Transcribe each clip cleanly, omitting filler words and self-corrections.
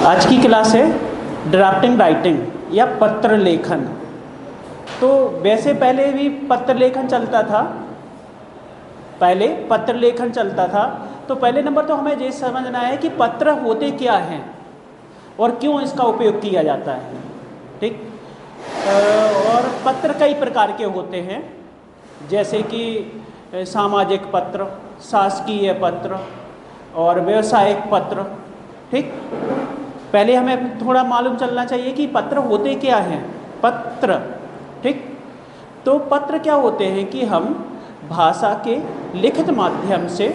आज की क्लास है ड्राफ्टिंग राइटिंग या पत्र लेखन। तो वैसे पहले भी पत्र लेखन चलता था, तो पहले नंबर तो हमें ये समझना है कि पत्र होते क्या हैं और क्यों इसका उपयोग किया जाता है। ठीक। और पत्र कई प्रकार के होते हैं, जैसे कि सामाजिक पत्र, शासकीय पत्र और व्यावसायिक पत्र। ठीक। पहले हमें थोड़ा मालूम चलना चाहिए कि पत्र होते क्या हैं। पत्र, ठीक, तो पत्र क्या होते हैं कि हम भाषा के लिखित माध्यम से,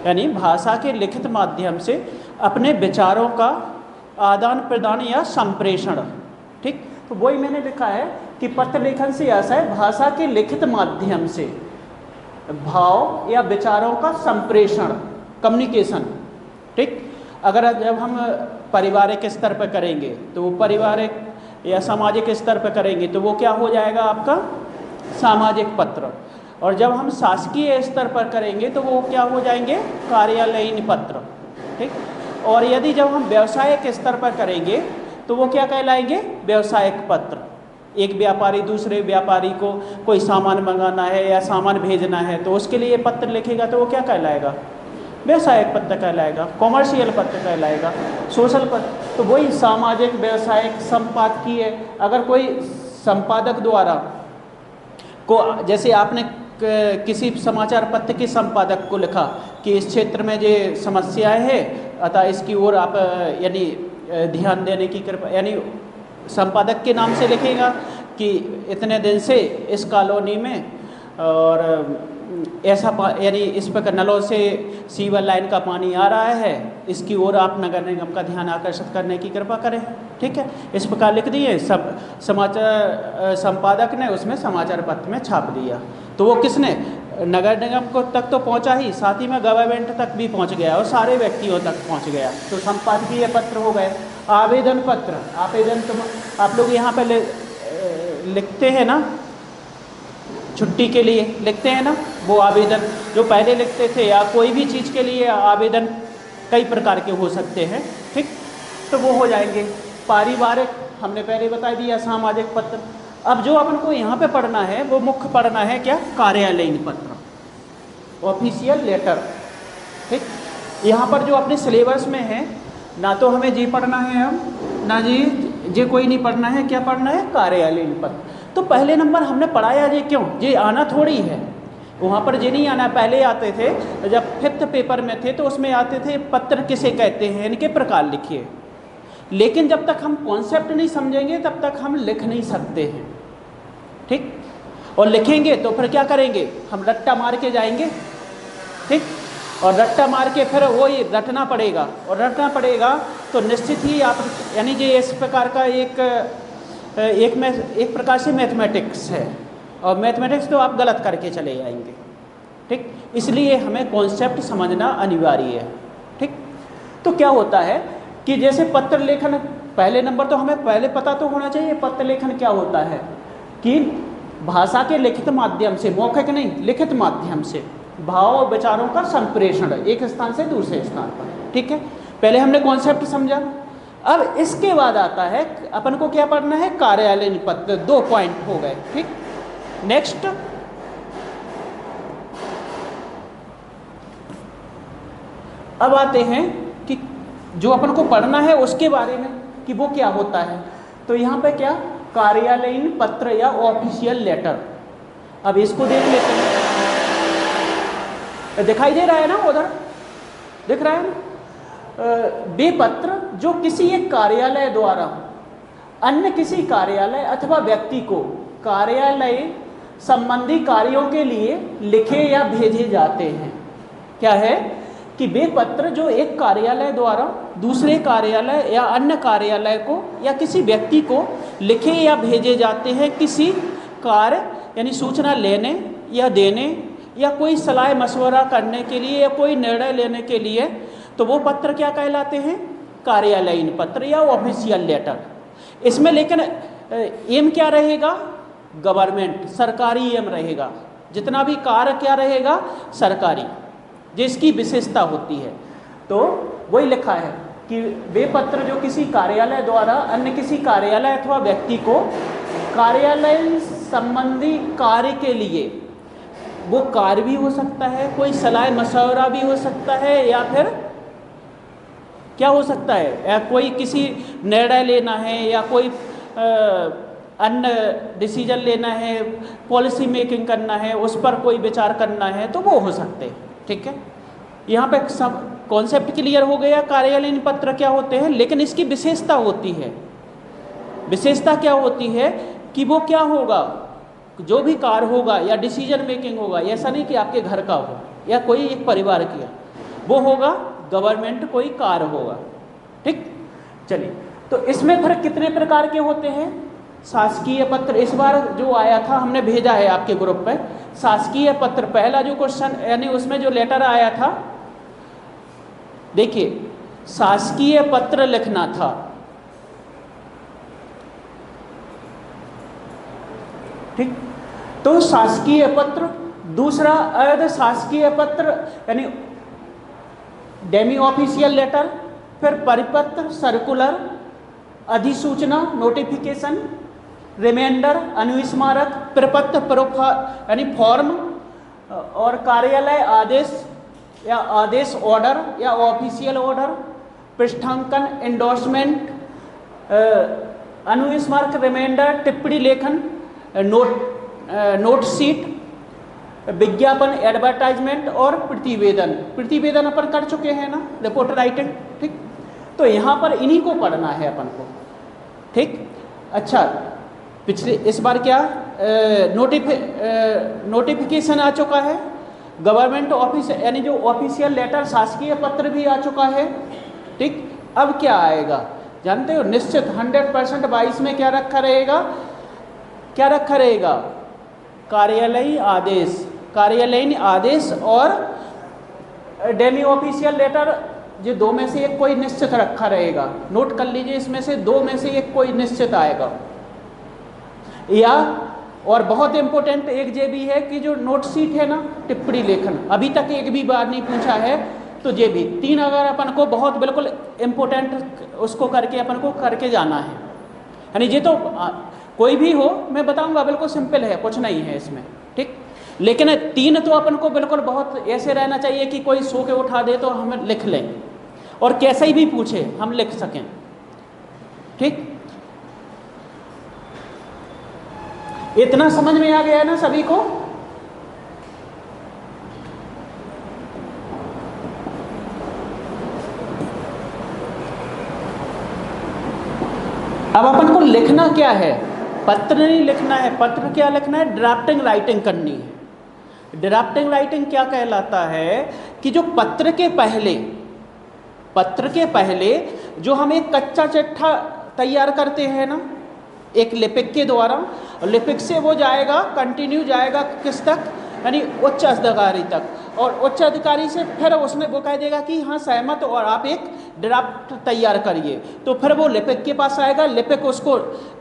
यानी भाषा के लिखित माध्यम से अपने विचारों का आदान प्रदान या संप्रेषण। ठीक। तो वही मैंने लिखा है कि पत्र लेखन से ऐसा है, भाषा के लिखित माध्यम से भाव या विचारों का संप्रेषण, कम्युनिकेशन। ठीक। अगर जब हम पारिवारिक स्तर पर करेंगे तो वो पारिवारिक या सामाजिक स्तर पर करेंगे तो वो क्या हो जाएगा आपका सामाजिक पत्र, और जब हम शासकीय स्तर पर करेंगे तो वो क्या हो जाएंगे कार्यालयीन पत्र। ठीक। और यदि जब हम व्यावसायिक स्तर पर करेंगे तो वो क्या कहलाएंगे व्यावसायिक पत्र। एक व्यापारी दूसरे व्यापारी को कोई सामान मंगाना है या सामान भेजना है तो उसके लिए पत्र लिखेगा तो वो क्या कहलाएगा व्यावसायिक पत्र कहलाएगा, कॉमर्शियल पत्र कहलाएगा, सोशल पत्र। तो वही सामाजिक, व्यावसायिक, संपादकीय। अगर कोई संपादक द्वारा को, जैसे आपने किसी समाचार पत्र के संपादक को लिखा कि इस क्षेत्र में ये समस्याएं हैं, अतः इसकी ओर आप यानी ध्यान देने की कृपा, यानी संपादक के नाम से लिखेगा कि इतने दिन से इस कॉलोनी में और ऐसा यानी इस प्रकार नलों से सीवर लाइन का पानी आ रहा है, इसकी ओर आप नगर निगम का ध्यान आकर्षित करने की कृपा करें। ठीक है, इस प्रकार लिख दिए, सब समाचार संपादक ने उसमें समाचार पत्र में छाप दिया। तो वो किसने नगर निगम को तक तो पहुंचा ही, साथ ही में गवर्नमेंट तक भी पहुंच गया और सारे व्यक्तियों तक पहुंच गया। तो संपादकीय पत्र हो गए। आवेदन पत्र, आवेदन तो आप लोग यहाँ पे लिखते हैं ना, छुट्टी के लिए लिखते हैं ना, वो आवेदन जो पहले लिखते थे, या कोई भी चीज़ के लिए आवेदन कई प्रकार के हो सकते हैं। ठीक। तो वो हो जाएंगे। पारिवारिक हमने पहले बता दिया, सामाजिक पत्र। अब जो अपन को यहाँ पे पढ़ना है वो मुख्य पढ़ना है क्या कार्यालयीन पत्र, ऑफिशियल लेटर। ठीक। यहाँ पर जो अपने सिलेबस में है ना तो हमें जी पढ़ना है, हम ना जी कोई नहीं पढ़ना है, क्या पढ़ना है कार्यालयीन पत्र। तो पहले नंबर हमने पढ़ाया ये क्यों, ये आना थोड़ी है, वहाँ पर ये नहीं आना। पहले आते थे जब 5th पेपर में थे तो उसमें आते थे पत्र किसे कहते हैं, इनके प्रकार लिखिए। लेकिन जब तक हम कॉन्सेप्ट नहीं समझेंगे तब तक हम लिख नहीं सकते हैं। ठीक। और लिखेंगे तो फिर क्या करेंगे, हम रट्टा मार के जाएंगे। ठीक। और रट्टा मार के फिर वही रटना पड़ेगा, और रटना पड़ेगा तो निश्चित ही आप, यानी ये इस प्रकार का एक प्रकार से मैथमेटिक्स है, और मैथमेटिक्स तो आप गलत करके चले जाएंगे। ठीक। इसलिए हमें कॉन्सेप्ट समझना अनिवार्य है। ठीक। तो क्या होता है कि जैसे पत्र लेखन, पहले नंबर तो हमें पहले पता तो होना चाहिए पत्र लेखन क्या होता है, कि भाषा के लिखित माध्यम से, मौखिक नहीं लिखित माध्यम से भाव और विचारों का संप्रेषण एक स्थान से दूसरे स्थान पर। ठीक है, पहले हमने कॉन्सेप्ट समझा। अब इसके बाद आता है अपन को क्या पढ़ना है कार्यालयीन पत्र। 2 पॉइंट हो गए। ठीक। नेक्स्ट, अब आते हैं कि जो अपन को पढ़ना है उसके बारे में कि वो क्या होता है। तो यहाँ पे क्या कार्यालयीन पत्र या ऑफिशियल लेटर। अब इसको देख लेते हैं, दिखाई दे रहा है ना, उधर दिख रहा है ना, वे पत्र जो किसी एक कार्यालय द्वारा अन्य किसी कार्यालय अथवा व्यक्ति को कार्यालय संबंधी कार्यों के लिए लिखे या भेजे जाते हैं। क्या है कि वे पत्र जो एक कार्यालय द्वारा दूसरे कार्यालय या अन्य कार्यालय को या किसी व्यक्ति को लिखे या भेजे जाते हैं किसी कार्य यानी सूचना लेने या देने या कोई सलाह मशवरा करने के लिए या कोई निर्णय लेने के लिए, तो वो पत्र क्या कहलाते हैं कार्यालयीन पत्र या ऑफिशियल लेटर। इसमें लेकिन एम क्या रहेगा, गवर्नमेंट, सरकारी एम रहेगा। जितना भी कार्य क्या रहेगा सरकारी, जिसकी विशेषता होती है। तो वही लिखा है कि वे पत्र जो किसी कार्यालय द्वारा अन्य किसी कार्यालय अथवा व्यक्ति को कार्यालय संबंधी कार्य के लिए, वो कार्य भी हो सकता है, कोई सलाह मशवरा भी हो सकता है, या फिर क्या हो सकता है, या कोई किसी निर्णय लेना है, या कोई अन्य डिसीजन लेना है, पॉलिसी मेकिंग करना है, उस पर कोई विचार करना है, तो वो हो सकते हैं। ठीक है, यहाँ पे सब कॉन्सेप्ट क्लियर हो गया कार्यालयीन पत्र क्या होते हैं। लेकिन इसकी विशेषता होती है, विशेषता क्या होती है कि वो क्या होगा, जो भी कार्य होगा या डिसीजन मेकिंग होगा, ऐसा नहीं कि आपके घर का हो या कोई एक परिवार किया, वो होगा गवर्नमेंट कोई कार्य होगा। ठीक, चलिए, तो इसमें फिर कितने प्रकार के होते हैं शासकीय पत्र। इस बार जो आया था हमने भेजा है आपके ग्रुप पे, शासकीय पत्र पहला जो क्वेश्चन यानी उसमें जो लेटर आया था, देखिए शासकीय पत्र लिखना था। ठीक, तो शासकीय पत्र, दूसरा अर्ध शासकीय पत्र यानी डेमी ऑफिशियल लेटर, फिर परिपत्र, सर्कुलर, अधिसूचना, नोटिफिकेशन, रिमाइंडर, अनुस्मारक, प्रपत्र यानी फॉर्म, और कार्यालय आदेश या आदेश ऑर्डर या ऑफिशियल ऑर्डर, पृष्ठांकन, एंडोर्समेंट, अनुस्मारक, रिमाइंडर, टिप्पणी लेखन, नोट शीट, विज्ञापन, एडवर्टाइजमेंट और प्रतिवेदन। प्रतिवेदन अपन कर चुके हैं ना, रिपोर्ट राइटिंग। ठीक, तो यहाँ पर इन्हीं को पढ़ना है अपन को। ठीक, अच्छा, पिछले इस बार क्या नोटिफिकेशन आ चुका है, गवर्नमेंट ऑफिस यानी जो ऑफिशियल लेटर शासकीय पत्र भी आ चुका है। ठीक, अब क्या आएगा जानते हो, निश्चित 100% 22 में क्या रखा रहेगा, क्या रखा रहेगा, कार्यालयीन आदेश, कार्यालयीन आदेश और डेमी ऑफिशियल लेटर, ये दो में से एक कोई निश्चित रखा रहेगा। नोट कर लीजिए, इसमें से दो में से एक कोई निश्चित आएगा। या और बहुत इंपॉर्टेंट एक ये भी है कि जो नोट शीट है ना, टिप्पणी लेखन, अभी तक एक भी बार नहीं पूछा है, तो ये भी 3 अगर अपन को बहुत बिल्कुल इम्पोर्टेंट उसको करके अपन को करके जाना है। यानी ये तो कोई भी हो मैं बताऊंगा, बिल्कुल सिंपल है, कुछ नहीं है इसमें। ठीक, लेकिन 3 तो अपन को बिल्कुल बहुत ऐसे रहना चाहिए कि कोई सो के उठा दे तो हम लिख लें, और कैसे ही भी पूछे हम लिख सकें। ठीक, इतना समझ में आ गया है ना सभी को। अब अपन को लिखना क्या है, पत्र नहीं लिखना है। पत्र क्या लिखना है, ड्राफ्टिंग राइटिंग करनी है। ड्राफ्टिंग राइटिंग क्या कहलाता है कि जो पत्र के पहले जो हम एक कच्चा चिट्ठा तैयार करते हैं ना, एक लिपिक के द्वारा, लिपिक से वो जाएगा, कंटिन्यू जाएगा किस तक, यानी उच्च अधिकारी तक, और उच्च अधिकारी से फिर उसने वो कह देगा कि हाँ सहमत, और आप एक ड्राफ्ट तैयार करिए। तो फिर वो लिपिक के पास आएगा, लिपिक उसको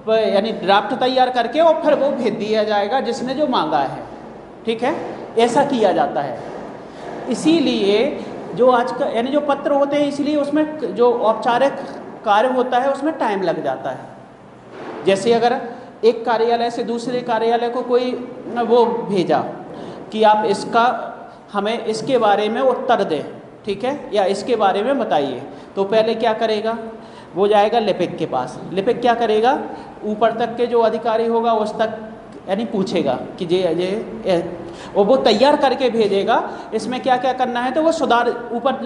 यानी ड्राफ्ट तैयार करके और फिर वो भेज दिया जाएगा जिसने जो मांगा है। ठीक है, ऐसा किया जाता है। इसीलिए जो आज का यानी जो पत्र होते हैं, इसलिए उसमें जो औपचारिक कार्य होता है उसमें टाइम लग जाता है। जैसे अगर एक कार्यालय से दूसरे कार्यालय को कोई वो भेजा कि आप इसका हमें इसके बारे में उत्तर दें, ठीक है, या इसके बारे में बताइए, तो पहले क्या करेगा, वो जाएगा लिपिक के पास। लिपिक क्या करेगा, ऊपर तक के जो अधिकारी होगा उस तक यानी पूछेगा कि ये और वो तैयार करके भेजेगा, इसमें क्या क्या करना है, तो वो सुधार ऊपर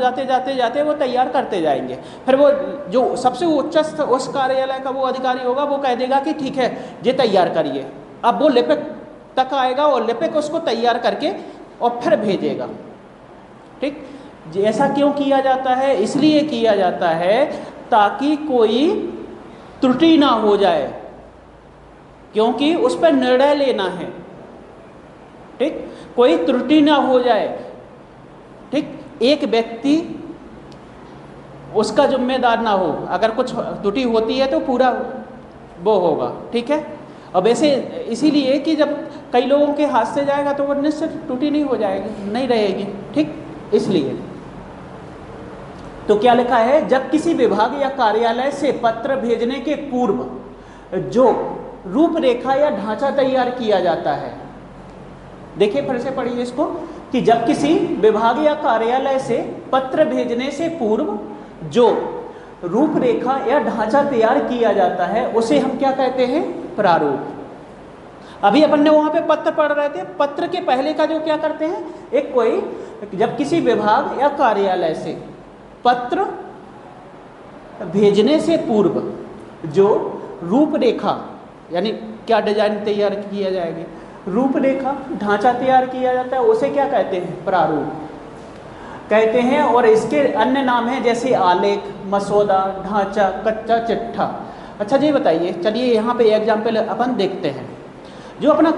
जाते वो तैयार करते जाएंगे। फिर वो जो सबसे उच्च उस कार्यालय का वो अधिकारी होगा, वो कह देगा कि ठीक है ये तैयार करिए। अब वो लिपिक तक आएगा और लिपिक उसको तैयार करके और फिर भेजेगा। ठीक, ऐसा क्यों किया जाता है, इसलिए किया जाता है ताकि कोई त्रुटि ना हो जाए, क्योंकि उस पर निर्णय लेना है। ठीक, कोई त्रुटि ना हो जाए। ठीक, एक व्यक्ति उसका जिम्मेदार ना हो, अगर कुछ त्रुटि होती है तो पूरा वो होगा। ठीक है, अब ऐसे इसीलिए कि जब कई लोगों के हाथ से जाएगा तो वो निश्चित त्रुटि नहीं हो जाएगी, नहीं रहेगी। ठीक, इसलिए तो क्या लिखा है, जब किसी विभाग या कार्यालय से पत्र भेजने के पूर्व जो रूपरेखा या ढांचा तैयार किया जाता है, देखिए फिर से पढ़िए इसको, कि जब किसी विभाग या कार्यालय से पत्र भेजने से पूर्व जो रूपरेखा या ढांचा तैयार किया जाता है उसे हम क्या कहते हैं, प्रारूप। अभी अपन ने वहां पे पत्र पढ़ रहे थे, पत्र के पहले का जो क्या करते हैं, एक कोई जब किसी विभाग या कार्यालय से पत्र भेजने से पूर्व जो रूपरेखा यानी क्या डिजाइन तैयार किया जाएगी, रूपरेखा ढांचा तैयार किया जाता है, उसे क्या कहते हैं, प्रारूप कहते हैं। और इसके अन्य नाम हैं जैसे आलेख, मसौदा, ढांचा, कच्चा चिट्ठा। अच्छा जी बताइए, चलिए यहाँ पे एग्जाम्पल अपन देखते हैं। जो अपना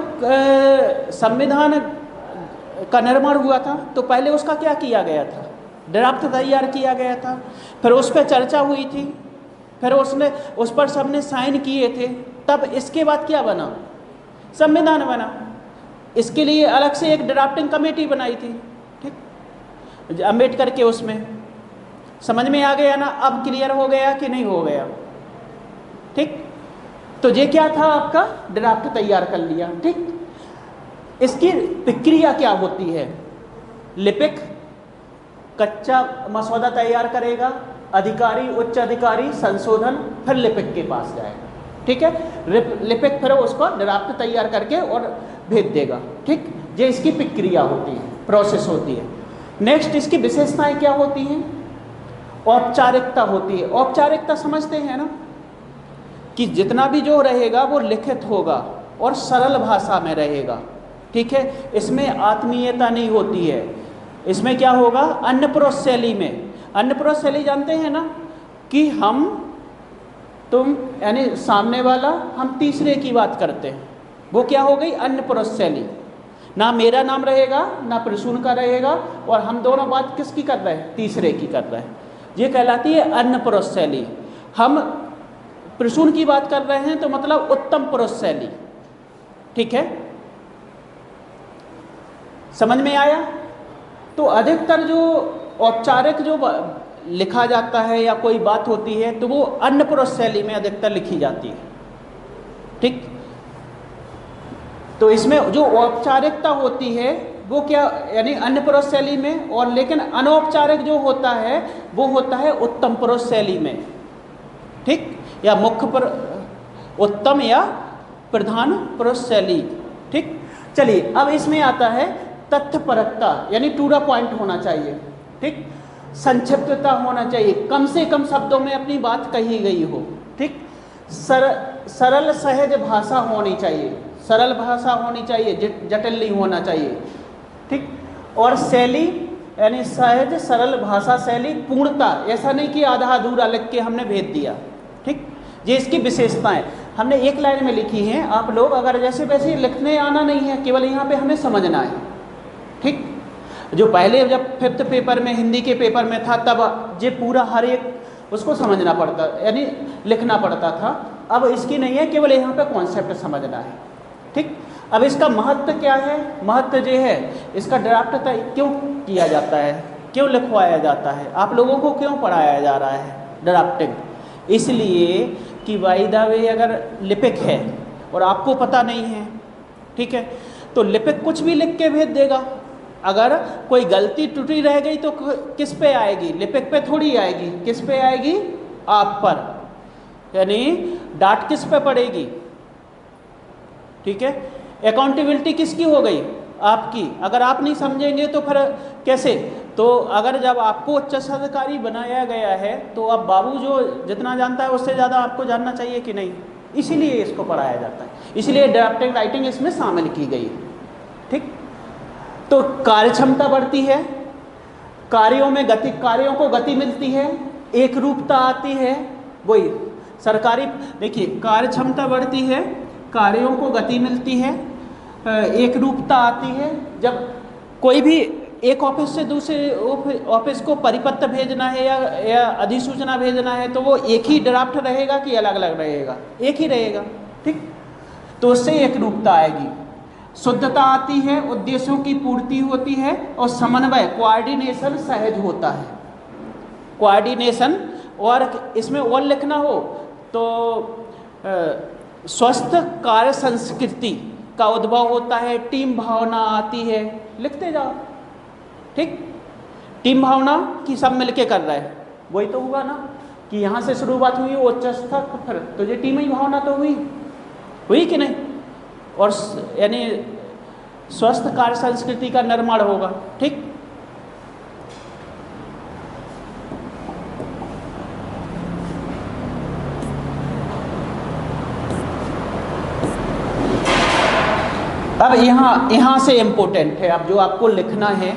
संविधान का निर्माण हुआ था तो पहले उसका क्या किया गया था, ड्राफ्ट तैयार किया गया था, फिर उस पर चर्चा हुई थी, फिर उस पर सबने साइन किए थे, तब इसके बाद क्या बना, संविधान बना। इसके लिए अलग से एक ड्राफ्टिंग कमेटी बनाई थी, ठीक, अम्बेडकर के उसमें। समझ में आ गया ना, अब क्लियर हो गया कि नहीं हो गया, ठीक। तो ये क्या था, आपका ड्राफ्ट तैयार कर लिया, ठीक। इसकी प्रक्रिया क्या होती है, लिपिक कच्चा मसौदा तैयार करेगा, अधिकारी उच्च अधिकारी संशोधन, फिर लिपिक के पास जाएगा, ठीक है। लिपिक फिर उसको ड्राफ्ट तैयार करके और भेज देगा, ठीक। ये इसकी प्रक्रिया होती है, प्रोसेस होती है। नेक्स्ट इसकी विशेषताएं क्या होती हैं, औपचारिकता होती है। औपचारिकता समझते हैं ना, कि जितना भी जो रहेगा वो लिखित होगा और सरल भाषा में रहेगा, ठीक है। इसमें आत्मीयता नहीं होती है। इसमें क्या होगा, अन्यप्रोस शैली में। अन्यप्रोस शैली जानते हैं ना, कि हम तुम यानी सामने वाला, हम तीसरे की बात करते हैं, वो क्या हो गई, अन्यप्रोस शैली। ना मेरा नाम रहेगा ना प्रसून का रहेगा, और हम दोनों बात किसकी कर रहे हैं, तीसरे की कर रहे हैं। ये कहलाती है अन्यप्रोस शैली। हम प्रसून की बात कर रहे हैं तो मतलब उत्तम पुरुष शैली, ठीक है। समझ में आया। तो अधिकतर जो औपचारिक जो लिखा जाता है या कोई बात होती है तो वो अन्यप्रोस शैली में अधिकतर लिखी जाती है, ठीक। तो इसमें जो औपचारिकता होती है वो क्या, यानी अन्यप्रोस शैली में, और लेकिन अनौपचारिक जो होता है वो होता है उत्तम पुरुष शैली में, ठीक, या उत्तम या प्रधान पुरुष शैली, ठीक। चलिए अब इसमें आता है तथ्यपरकता, यानी टू द पॉइंट होना चाहिए, ठीक। संक्षिप्तता होना चाहिए, कम से कम शब्दों में अपनी बात कही गई हो, ठीक। सरल सहज भाषा होनी चाहिए, सरल भाषा होनी चाहिए, जटिल नहीं होना चाहिए, ठीक। और शैली यानी सहज सरल भाषा शैली, पूर्णता, ऐसा नहीं कि आधा अधूरा लिख के हमने भेज दिया, ठीक। ये इसकी विशेषताएं हमने एक लाइन में लिखी हैं। आप लोग अगर जैसे वैसे लिखने आना नहीं है, केवल यहाँ पे हमें समझना है, ठीक। जो पहले जब 5th पेपर में, हिंदी के पेपर में था, तब ये पूरा हर एक उसको समझना पड़ता, यानी लिखना पड़ता था। अब इसकी नहीं है, केवल यहाँ पे कॉन्सेप्ट समझना है, ठीक। अब इसका महत्व क्या है, महत्व ये है, इसका ड्राफ्ट क्यों किया जाता है, क्यों लिखवाया जाता है, आप लोगों को क्यों पढ़ाया जा रहा है ड्राफ्टिंग। इसलिए कि बाय द वे अगर लिपिक है और आपको पता नहीं है, ठीक है, तो लिपिक कुछ भी लिख के भेज देगा। अगर कोई गलती त्रुटि रह गई तो किस पे आएगी, लिपिक पे थोड़ी आएगी, किस पे आएगी, आप पर, यानी डांट किस पे पड़ेगी, ठीक है। अकाउंटेबिलिटी किसकी हो गई, आपकी। अगर आप नहीं समझेंगे तो फिर कैसे। तो अगर जब आपको उच्च अधिकारी बनाया गया है तो अब बाबू जो जितना जानता है उससे ज़्यादा आपको जानना चाहिए कि नहीं, इसीलिए इसको पढ़ाया जाता है, इसलिए ड्राफ्टिंग राइटिंग इसमें शामिल की गई, ठीक। तो कार्यक्षमता बढ़ती है, कार्यों को गति मिलती है, एक रूपता आती है, वही सरकारी, देखिए कार्यक्षमता बढ़ती है, कार्यों को गति मिलती है, एक रूपता आती है। जब कोई भी एक ऑफिस से दूसरे ऑफिस को परिपत्र भेजना है या अधिसूचना भेजना है तो वो एक ही ड्राफ्ट रहेगा कि अलग अलग रहेगा, एक ही रहेगा, ठीक। तो उससे एक रूपता आएगी, शुद्धता आती है, उद्देश्यों की पूर्ति होती है, और समन्वय कोऑर्डिनेशन सहज होता है। कोऑर्डिनेशन, और इसमें और लिखना हो तो स्वस्थ कार्य संस्कृति का उद्भव होता है, टीम भावना आती है, लिखते जाओ। ठीक, टीम भावना की सब मिलके कर रहे हैं, वही तो हुआ ना कि यहाँ से शुरुआत हुई उच्च स्तर, फिर तो ये टीम ही भावना तो हुई कि नहीं, और यानी स्वस्थ कार्य संस्कृति का निर्माण होगा। ठीक, अब यहाँ से इम्पोर्टेंट है, अब जो आपको लिखना है,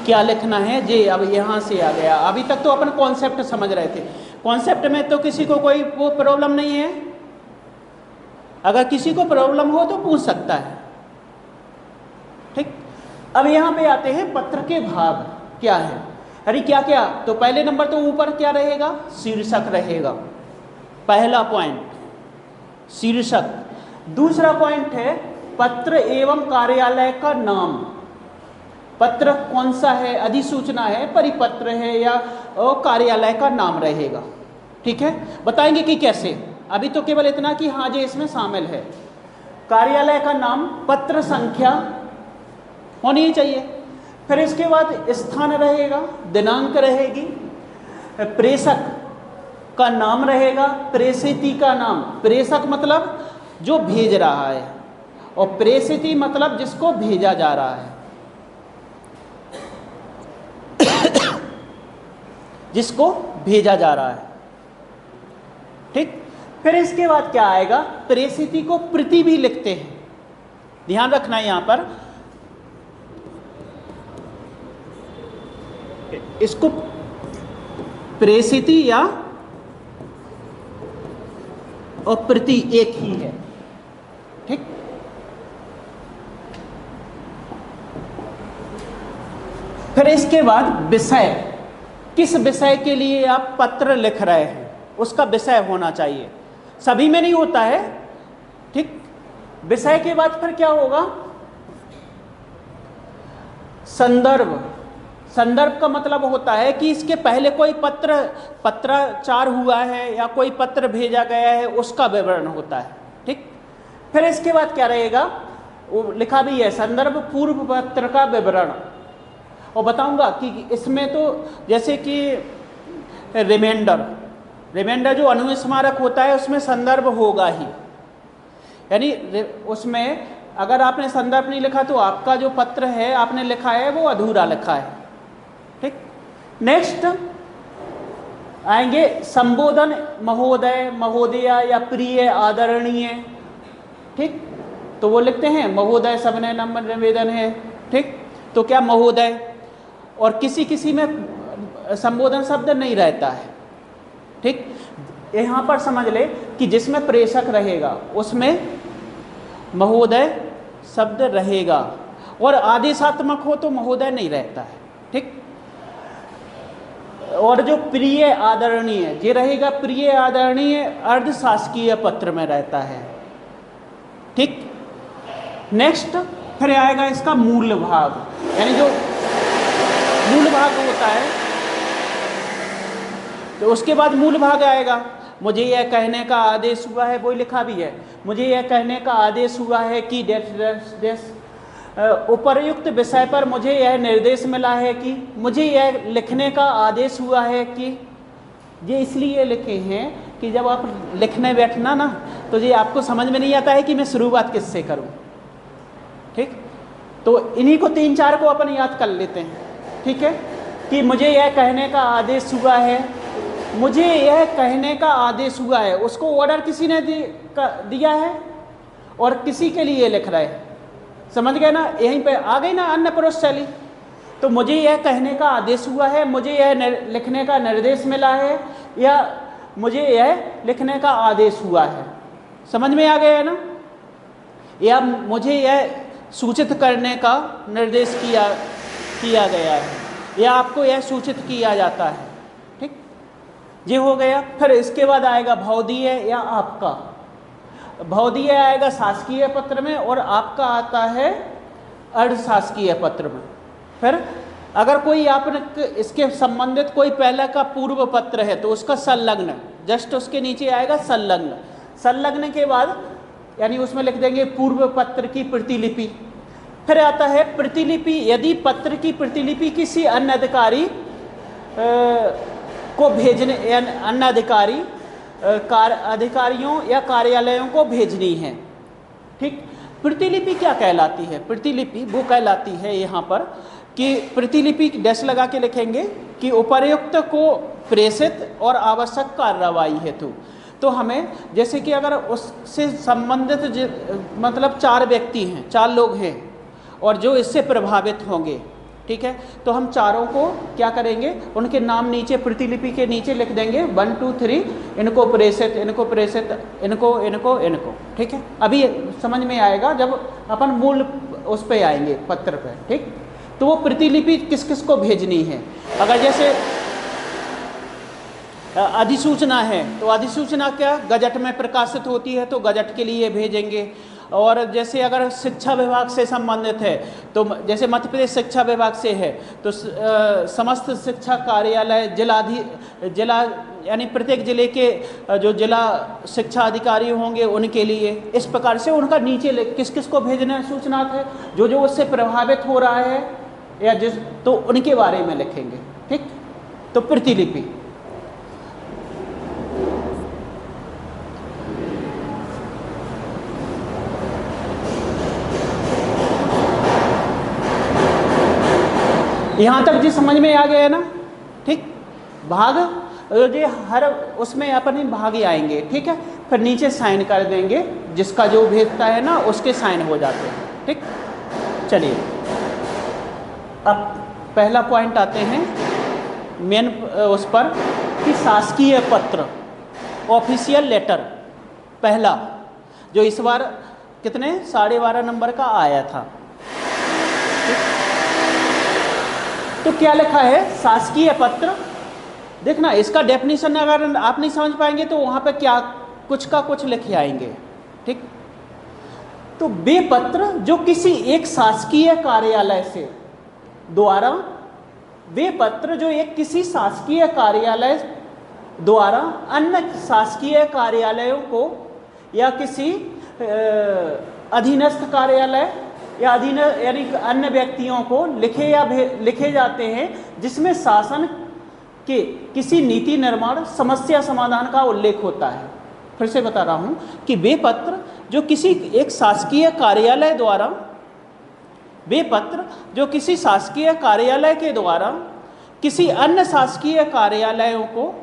क्या लिखना है जी, अब यहाँ से आ गया। अभी तक तो अपन कॉन्सेप्ट समझ रहे थे, कॉन्सेप्ट में तो किसी को कोई वो प्रॉब्लम नहीं है, अगर किसी को प्रॉब्लम हो तो पूछ सकता है। ठीक, अब यहाँ पे आते हैं पत्र के भाग क्या है। अरे क्या क्या, तो पहले नंबर तो ऊपर क्या रहेगा, शीर्षक रहेगा, पहला पॉइंट शीर्षक। दूसरा पॉइंट है पत्र एवं कार्यालय का नाम, पत्र कौन सा है, अधिसूचना है, परिपत्र है, या कार्यालय का नाम रहेगा। ठीक है, बताएंगे कि कैसे, अभी तो केवल इतना कि हाँ जी इसमें शामिल है। कार्यालय का नाम, पत्र संख्या होनी चाहिए, फिर इसके बाद स्थान रहेगा, दिनांक रहेगी, प्रेषक का नाम रहेगा, प्रेषिती का नाम, प्रेषक मतलब जो भेज रहा है, और प्रेषिती मतलब जिसको भेजा जा रहा है, जिसको भेजा जा रहा है। ठीक, फिर इसके बाद क्या आएगा, प्रेषिती को प्रति भी लिखते हैं, ध्यान रखना है यहां पर, इसको प्रेषिती या और प्रति एक ही है। ठीक, फिर इसके बाद विषय, किस विषय के लिए आप पत्र लिख रहे हैं उसका विषय होना चाहिए, सभी में नहीं होता है। ठीक, विषय के बाद फिर क्या होगा, संदर्भ। संदर्भ का मतलब होता है कि इसके पहले कोई पत्राचार हुआ है या कोई पत्र भेजा गया है, उसका विवरण होता है। ठीक, फिर इसके बाद क्या रहेगा, वो लिखा भी है, संदर्भ पूर्व पत्र का विवरण। और बताऊंगा कि इसमें तो जैसे कि रिमाइंडर जो अनुस्मारक होता है उसमें संदर्भ होगा ही, यानी उसमें अगर आपने संदर्भ नहीं लिखा तो आपका जो पत्र है आपने लिखा है वो अधूरा लिखा है। ठीक, नेक्स्ट आएंगे संबोधन, महोदय, महोदया या प्रिय, आदरणीय। ठीक, तो वो लिखते हैं महोदय, सबने नंबर निवेदन है। ठीक, तो क्या महोदय, और किसी में संबोधन शब्द नहीं रहता है। ठीक, यहाँ पर समझ ले कि जिसमें प्रेषक रहेगा उसमें महोदय शब्द रहेगा, और आदेशात्मक हो तो महोदय नहीं रहता है। ठीक, और जो प्रिय आदरणीय ये रहेगा, प्रिय आदरणीय अर्धशासकीय पत्र में रहता है। ठीक, नेक्स्ट फिर आएगा इसका मूल भाग, यानी जो मूल भाग होता है, तो उसके बाद मूल भाग आएगा, मुझे यह कहने का आदेश हुआ है, वो लिखा भी है, मुझे यह कहने का आदेश हुआ है कि उपर्युक्त विषय पर मुझे यह निर्देश मिला है कि, मुझे यह लिखने का आदेश हुआ है कि। ये इसलिए लिखे हैं कि जब आप लिखने बैठना ना तो ये आपको समझ में नहीं आता है कि मैं शुरुआत किससे करूं। ठीक, तो इन्हीं को 3-4 को अपन याद कर लेते हैं। ठीक है, कि मुझे यह कहने का आदेश हुआ है, मुझे यह कहने का आदेश हुआ है, उसको ऑर्डर किसी ने दिया है और किसी के लिए लिख रहे हैं, समझ गए ना, यहीं पे आ गई ना अन्य पुरुष शैली। तो मुझे यह कहने का आदेश हुआ है, मुझे यह लिखने का निर्देश मिला है, या मुझे यह लिखने का आदेश हुआ है, समझ में आ गया है ना, या मुझे यह सूचित करने का निर्देश किया गया है, या आपको यह सूचित किया जाता है। ठीक, ये हो गया। फिर इसके बाद आएगा भौदीय या आपका। भौदीय आएगा शासकीय पत्र में और आपका आता है अर्धशासकीय पत्र में। फिर अगर कोई आपने इसके संबंधित कोई पहले का पूर्व पत्र है तो उसका संलग्न, जस्ट उसके नीचे आएगा संलग्न। संलग्न के बाद यानी उसमें लिख देंगे पूर्व पत्र की प्रतिलिपि। फिर आता है प्रतिलिपि। यदि पत्र की प्रतिलिपि किसी अन्य अधिकारी को भेजने, अन्य अधिकारियों या कार्यालयों को भेजनी है। ठीक, प्रतिलिपि क्या कहलाती है? प्रतिलिपि वो कहलाती है यहाँ पर कि प्रतिलिपि डैश लगा के लिखेंगे कि उपर्युक्त को प्रेषित और आवश्यक कार्रवाई हेतु। तो हमें जैसे कि अगर उससे संबंधित मतलब 4 व्यक्ति हैं, 4 लोग हैं और जो इससे प्रभावित होंगे, ठीक है, तो हम चारों को क्या करेंगे, उनके नाम नीचे प्रतिलिपि के नीचे लिख देंगे 1 2 3, इनको प्रेषित, इनको प्रेषित, इनको इनको इनको। ठीक है, अभी समझ में आएगा जब अपन मूल उस पे आएंगे पत्र पे। ठीक, तो वो प्रतिलिपि किस किस को भेजनी है। अगर जैसे अधिसूचना है तो अधिसूचना क्या गजट में प्रकाशित होती है तो गजट के लिए भेजेंगे। और जैसे अगर शिक्षा विभाग से संबंधित है तो जैसे मध्य प्रदेश शिक्षा विभाग से है तो समस्त शिक्षा कार्यालय जिला यानी प्रत्येक जिले के जो जिला शिक्षा अधिकारी होंगे उनके लिए, इस प्रकार से उनका नीचे किस किस को भेजना सूचना है, जो उससे प्रभावित हो रहा है या जिस, तो उनके बारे में लिखेंगे। ठीक, तो प्रतिलिपि। यहाँ तक जी समझ में आ गया है ना। ठीक, भाग जो हर उसमें अपन भाग ही आएंगे। ठीक है, फिर नीचे साइन कर देंगे, जिसका जो भेजता है ना उसके साइन हो जाते हैं। ठीक, चलिए अब पहला पॉइंट आते हैं मेन उस पर कि शासकीय पत्र, ऑफिशियल लेटर, पहला जो इस बार कितने 12.5 नंबर का आया था। तो क्या लिखा है शासकीय पत्र, देखना इसका डेफिनेशन अगर आप नहीं समझ पाएंगे तो वहाँ पे क्या कुछ का कुछ लिखे आएंगे। ठीक, तो वे पत्र जो किसी एक शासकीय कार्यालय से द्वारा, वे पत्र जो एक किसी शासकीय कार्यालय द्वारा अन्य शासकीय कार्यालयों को या किसी अधीनस्थ कार्यालय या अधीन यानी अन्य व्यक्तियों को लिखे जाते हैं, जिसमें शासन के किसी नीति निर्माण समस्या समाधान का उल्लेख होता है। फिर से बता रहा हूं कि वे पत्र जो किसी एक शासकीय कार्यालय द्वारा, वे पत्र जो किसी शासकीय कार्यालय के द्वारा किसी अन्य शासकीय कार्यालयों को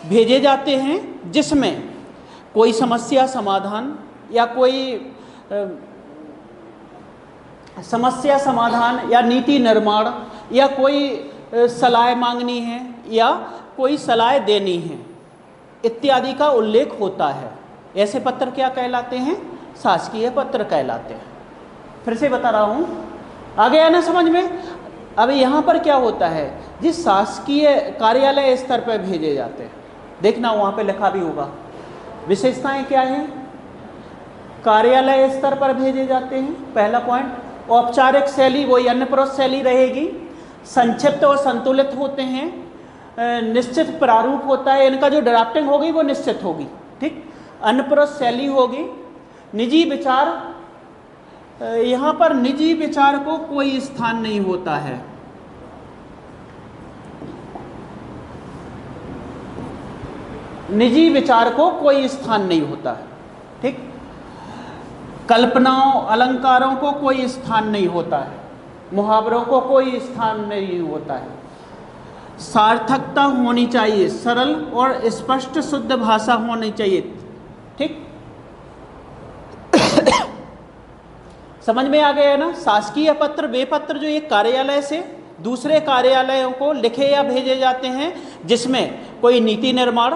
भेजे जाते हैं, जिसमें कोई समस्या समाधान या कोई समस्या समाधान या नीति निर्माण या कोई सलाह मांगनी है या कोई सलाह देनी है इत्यादि का उल्लेख होता है। ऐसे पत्र क्या कहलाते हैं? शासकीय पत्र कहलाते हैं। फिर से बता रहा हूँ, आ गया ना समझ में। अब यहाँ पर क्या होता है, जिस शासकीय कार्यालय स्तर पर भेजे जाते हैं, देखना वहाँ पे लिखा भी होगा विशेषताएं क्या हैं। कार्यालय स्तर पर भेजे जाते हैं, पहला पॉइंट। औपचारिक शैली वही अन्यप्रोत शैली रहेगी, संक्षिप्त और संतुलित होते हैं, निश्चित प्रारूप होता है, इनका जो ड्राफ्टिंग होगी वो निश्चित होगी। ठीक, अन्यप्रोत शैली होगी। निजी विचार, यहाँ पर निजी विचार को कोई स्थान नहीं होता है। निजी विचार को कोई स्थान नहीं होता है। ठीक, कल्पनाओं अलंकारों को कोई स्थान नहीं होता है, मुहावरों को कोई स्थान नहीं होता है। सार्थकता होनी चाहिए, सरल और स्पष्ट शुद्ध भाषा होनी चाहिए। ठीक, समझ में आ गया है ना। शासकीय पत्र वे पत्र जो एक कार्यालय से दूसरे कार्यालयों को लिखे या भेजे जाते हैं, जिसमें कोई नीति निर्माण,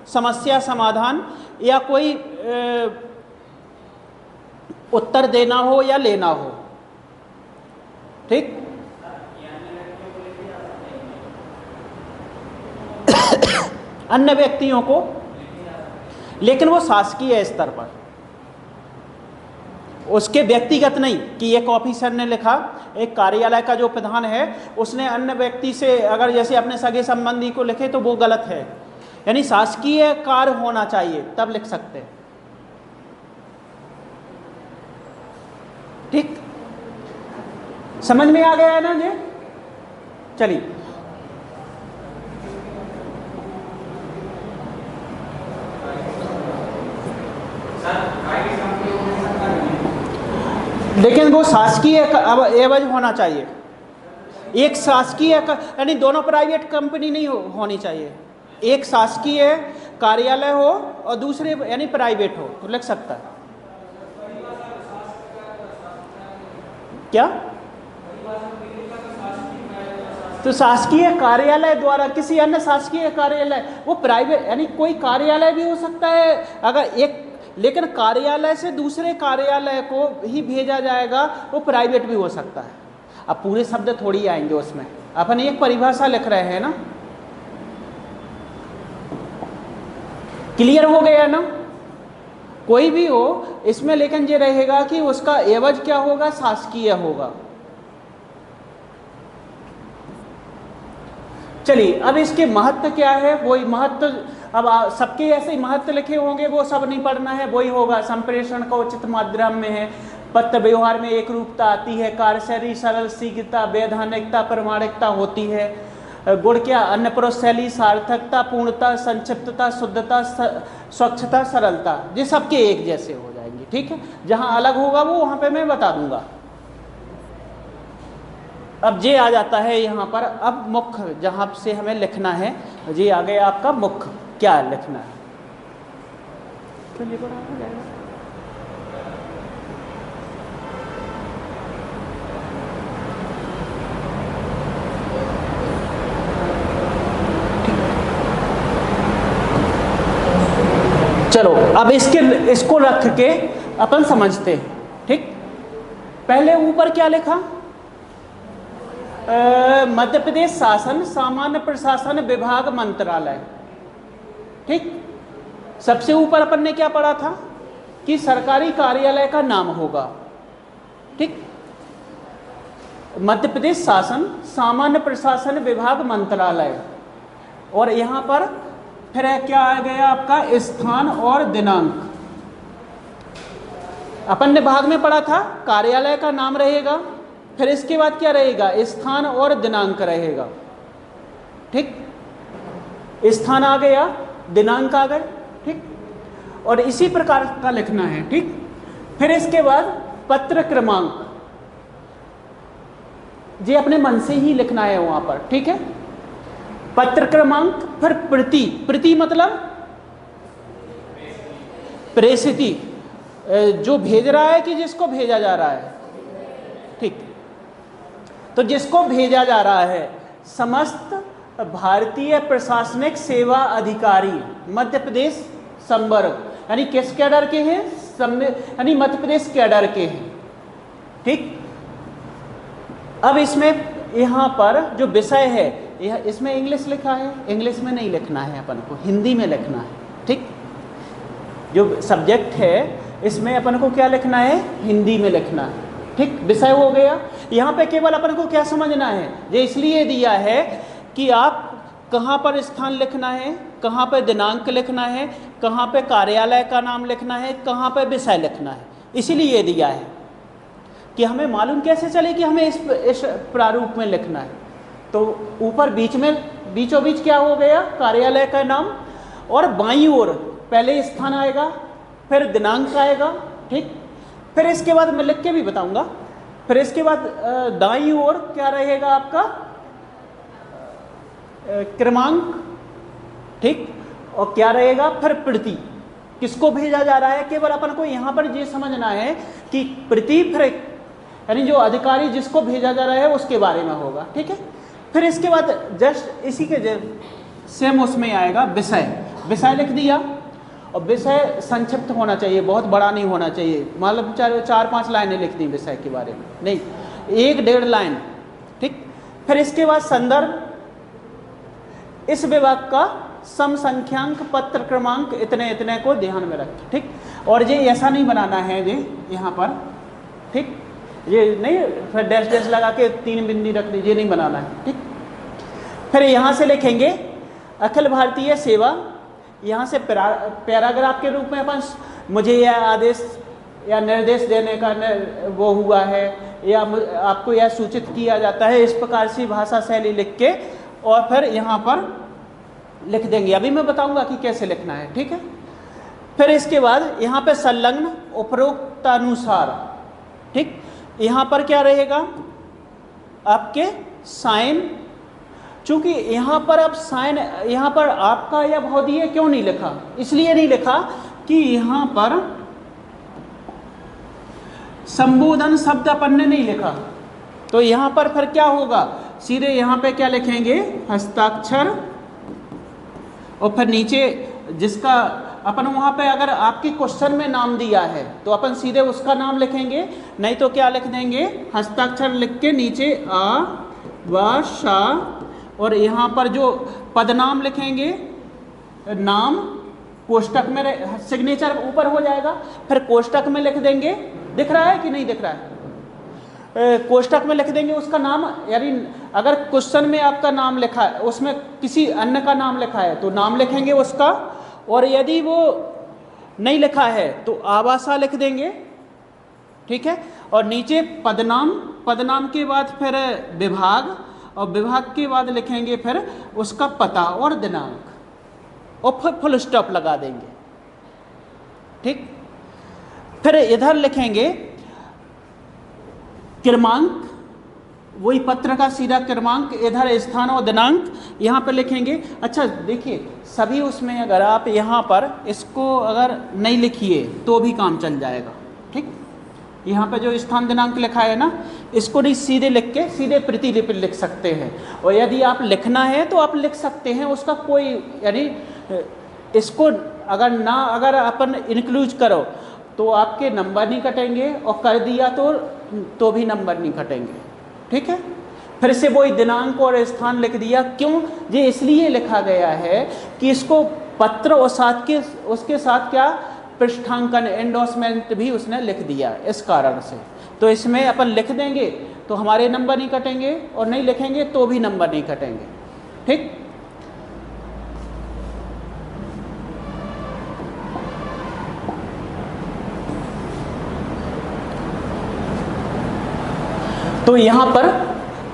समस्या समाधान या कोई उत्तर देना हो या लेना हो। ठीक, अन्य व्यक्तियों को, लेकिन वो शासकीय स्तर पर, उसके व्यक्तिगत नहीं कि एक ऑफिसर ने लिखा, एक कार्यालय का जो प्रधान है उसने अन्य व्यक्ति से अगर जैसे अपने सगे संबंधी को लिखे तो वो गलत है। यानी शासकीय कार्य होना चाहिए तब लिख सकते हैं। ठीक, समझ में आ गया है ना ये? चलिए, लेकिन वो शासकीय एवज होना चाहिए। एक शासकीय यानी दोनों प्राइवेट कंपनी नहीं होनी चाहिए। एक शासकीय कार्यालय हो और दूसरे यानी प्राइवेट हो तो लग सकता है। क्या? तो शासकीय कार्यालय द्वारा किसी अन्य शासकीय कार्यालय, वो प्राइवेट यानी कोई कार्यालय भी हो सकता है अगर एक, लेकिन कार्यालय से दूसरे कार्यालय को ही भेजा जाएगा वो प्राइवेट भी हो सकता है। अब पूरे शब्द थोड़ी आएंगे उसमें, अपन एक परिभाषा लिख रहे हैं ना। क्लियर हो गया ना? कोई भी हो इसमें, लेकिन ये रहेगा कि उसका एवज क्या होगा, शासकीय होगा। चलिए, अब इसके महत्व क्या है, वही महत्व अब सबके ऐसे ही महत्व लिखे होंगे, वो सब नहीं पढ़ना है, वही होगा। संप्रेषण का उचित माध्यम में है, पत्र व्यवहार में एक रूपता आती है, कार्यशैली सरल, शीघ्रता, वैधानिकता, प्रामाणिकता होती है। गुण क्या? अन्य शैली, सार्थकता, पूर्णता, संक्षिप्तता, शुद्धता, स्वच्छता, सरलता, ये सबके एक जैसे हो जाएंगे। ठीक है, जहां अलग होगा वो वहां पे मैं बता दूंगा। अब ये आ जाता है यहाँ पर, अब मुख्य जहाँ से हमें लिखना है, ये आ गया आपका मुख्य, क्या लिखना है। चलिए बड़ा हो जाएगा। चलो अब इसको रख के अपन समझते हैं। ठीक, पहले ऊपर क्या लिखा? मध्य प्रदेश शासन सामान्य प्रशासन विभाग मंत्रालय। ठीक, सबसे ऊपर अपन ने क्या पढ़ा था कि सरकारी कार्यालय का नाम होगा। ठीक, मध्य प्रदेश शासन सामान्य प्रशासन विभाग मंत्रालय, और यहां पर फिर क्या आ गया आपका, स्थान और दिनांक। अपन ने भाग में पढ़ा था कार्यालय का नाम रहेगा, फिर इसके बाद क्या रहेगा, स्थान और दिनांक रहेगा। ठीक, स्थान आ गया, दिनांक आ गए। ठीक, और इसी प्रकार का लिखना है। ठीक, फिर इसके बाद पत्र क्रमांक, ये अपने मन से ही लिखना है वहां पर। ठीक है, पत्र क्रमांक, फिर प्रति, प्रति मतलब प्रेषिती, जो भेज रहा है कि जिसको भेजा जा रहा है। ठीक, तो जिसको भेजा जा रहा है, समस्त भारतीय प्रशासनिक सेवा अधिकारी मध्य प्रदेश संवर्ग, यानी किस कैडर के हैं, यानी मध्य प्रदेश कैडर के हैं। ठीक, अब इसमें यहाँ पर जो विषय है, यह इसमें इंग्लिश लिखा है, इंग्लिश में नहीं लिखना है, अपन को हिंदी में लिखना है। ठीक, जो सब्जेक्ट है इसमें अपन को क्या लिखना है, हिंदी में लिखना है। ठीक, विषय हो गया। यहाँ पे केवल अपन को क्या समझना है, ये इसलिए दिया है कि आप कहाँ पर स्थान लिखना है, कहाँ पर दिनांक लिखना है, कहाँ पे कार्यालय का नाम लिखना है, कहाँ पे विषय लिखना है, इसीलिए दिया है कि हमें मालूम कैसे चले कि हमें इस प्रारूप में लिखना है। तो ऊपर बीच में बीचों बीच क्या हो गया, कार्यालय का नाम, और बाईं ओर पहले स्थान आएगा, फिर दिनांक आएगा। ठीक, फिर इसके बाद मैं लिख के भी बताऊंगा, फिर इसके बाद दाईं ओर क्या रहेगा आपका, क्रमांक। ठीक, और क्या रहेगा फिर प्रति, किसको भेजा जा रहा है। केवल अपन को यहाँ पर ये समझना है कि प्रति, फिर यानी जो अधिकारी जिसको भेजा जा रहा है उसके बारे में होगा। ठीक है, फिर इसके बाद जस्ट इसी के सेम उसमें आएगा विषय, विषय लिख दिया, और विषय संक्षिप्त होना चाहिए, बहुत बड़ा नहीं होना चाहिए। मतलब 4-5 लाइनें लिख दी विषय के बारे में, नहीं 1-1.5 लाइन। ठीक, फिर इसके बाद संदर्भ, इस विभाग का समसंख्यांक पत्र क्रमांक इतने इतने को ध्यान में रखें। ठीक, और ये ऐसा नहीं बनाना है, ये यहाँ पर ठीक, ये नहीं फिर डैश डैश लगा के 3 बिंदी रख लीजिए, नहीं बनाना है। ठीक, फिर यहाँ से लिखेंगे अखिल भारतीय सेवा, यहाँ से पैराग्राफ के रूप में अपन मुझे यह आदेश या निर्देश देने का वो हुआ है, या आपको यह सूचित किया जाता है, इस प्रकार से भाषा शैली लिख के और फिर यहाँ पर लिख देंगे। अभी मैं बताऊंगा कि कैसे लिखना है। ठीक है, फिर इसके बाद यहाँ पे संलग्न उपरोक्तानुसार, ठीक, यहाँ पर क्या रहेगा आपके साइन, चूंकि यहाँ पर अब साइन, यहाँ पर आपका या बहुधीय क्यों नहीं लिखा, इसलिए नहीं लिखा कि यहाँ पर संबोधन शब्द अपन ने नहीं लिखा, तो यहाँ पर फिर क्या होगा, सीधे यहाँ पे क्या लिखेंगे हस्ताक्षर, और फिर नीचे जिसका अपन वहाँ पे अगर आपकी क्वेश्चन में नाम दिया है तो अपन सीधे उसका नाम लिखेंगे, नहीं तो क्या लिख देंगे हस्ताक्षर लिख के नीचे आ व शा, और यहाँ पर जो पदनाम लिखेंगे नाम कोष्टक में, सिग्नेचर ऊपर हो जाएगा, फिर कोष्टक में लिख देंगे, दिख रहा है कि नहीं दिख रहा है, कोष्टक में लिख देंगे उसका नाम, यानी अगर क्वेश्चन में आपका नाम लिखा है उसमें किसी अन्य का नाम लिखा है तो नाम लिखेंगे उसका, और यदि वो नहीं लिखा है तो आवासा लिख देंगे। ठीक है, और नीचे पदनाम, पदनाम के बाद फिर विभाग, और विभाग के बाद लिखेंगे फिर उसका पता और दिनांक, और फिर फुल स्टॉप लगा देंगे। ठीक, फिर इधर लिखेंगे क्रमांक, वही पत्र का सीधा क्रमांक, इधर स्थान और दिनांक यहाँ पर लिखेंगे। अच्छा देखिए, सभी उसमें अगर आप यहाँ पर इसको अगर नहीं लिखिए तो भी काम चल जाएगा। ठीक, यहाँ पे जो स्थान दिनांक लिखा है ना, इसको नहीं सीधे लिख के सीधे प्रतिलिपि लिख सकते हैं, और यदि आप लिखना है तो आप लिख सकते हैं, उसका कोई यानी इसको अगर अपन इंक्लूड करो तो आपके नंबर नहीं कटेंगे, और कर दिया तो भी नंबर नहीं कटेंगे। ठीक है, फिर से वही दिनांक और स्थान लिख दिया, क्यों, ये इसलिए लिखा गया है कि इसको पत्र और साथ के उसके साथ क्या पृष्ठांकन एंडोर्समेंट भी उसने लिख दिया, इस कारण से तो इसमें अपन लिख देंगे तो हमारे नंबर नहीं कटेंगे, और नहीं लिखेंगे तो भी नंबर नहीं कटेंगे। ठीक, तो यहाँ पर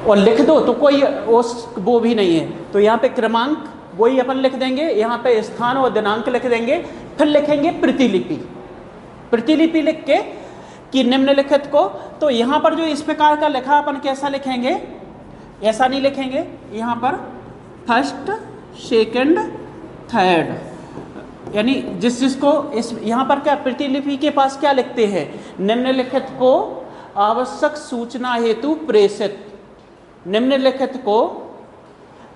और लिख दो तो कोई वो भी नहीं है, तो यहाँ पे क्रमांक वही अपन लिख देंगे, यहाँ पे स्थान और दिनांक लिख देंगे, फिर लिखेंगे प्रतिलिपि, प्रतिलिपि लिख के कि निम्नलिखित को, तो यहाँ पर जो इस प्रकार का लिखा अपन कैसा लिखेंगे, ऐसा नहीं लिखेंगे, यहाँ पर फर्स्ट सेकंड थर्ड, यानी जिसको इस यहाँ पर क्या प्रतिलिपि के पास क्या लिखते हैं, निम्नलिखित को आवश्यक सूचना हेतु प्रेषित, निम्नलिखित को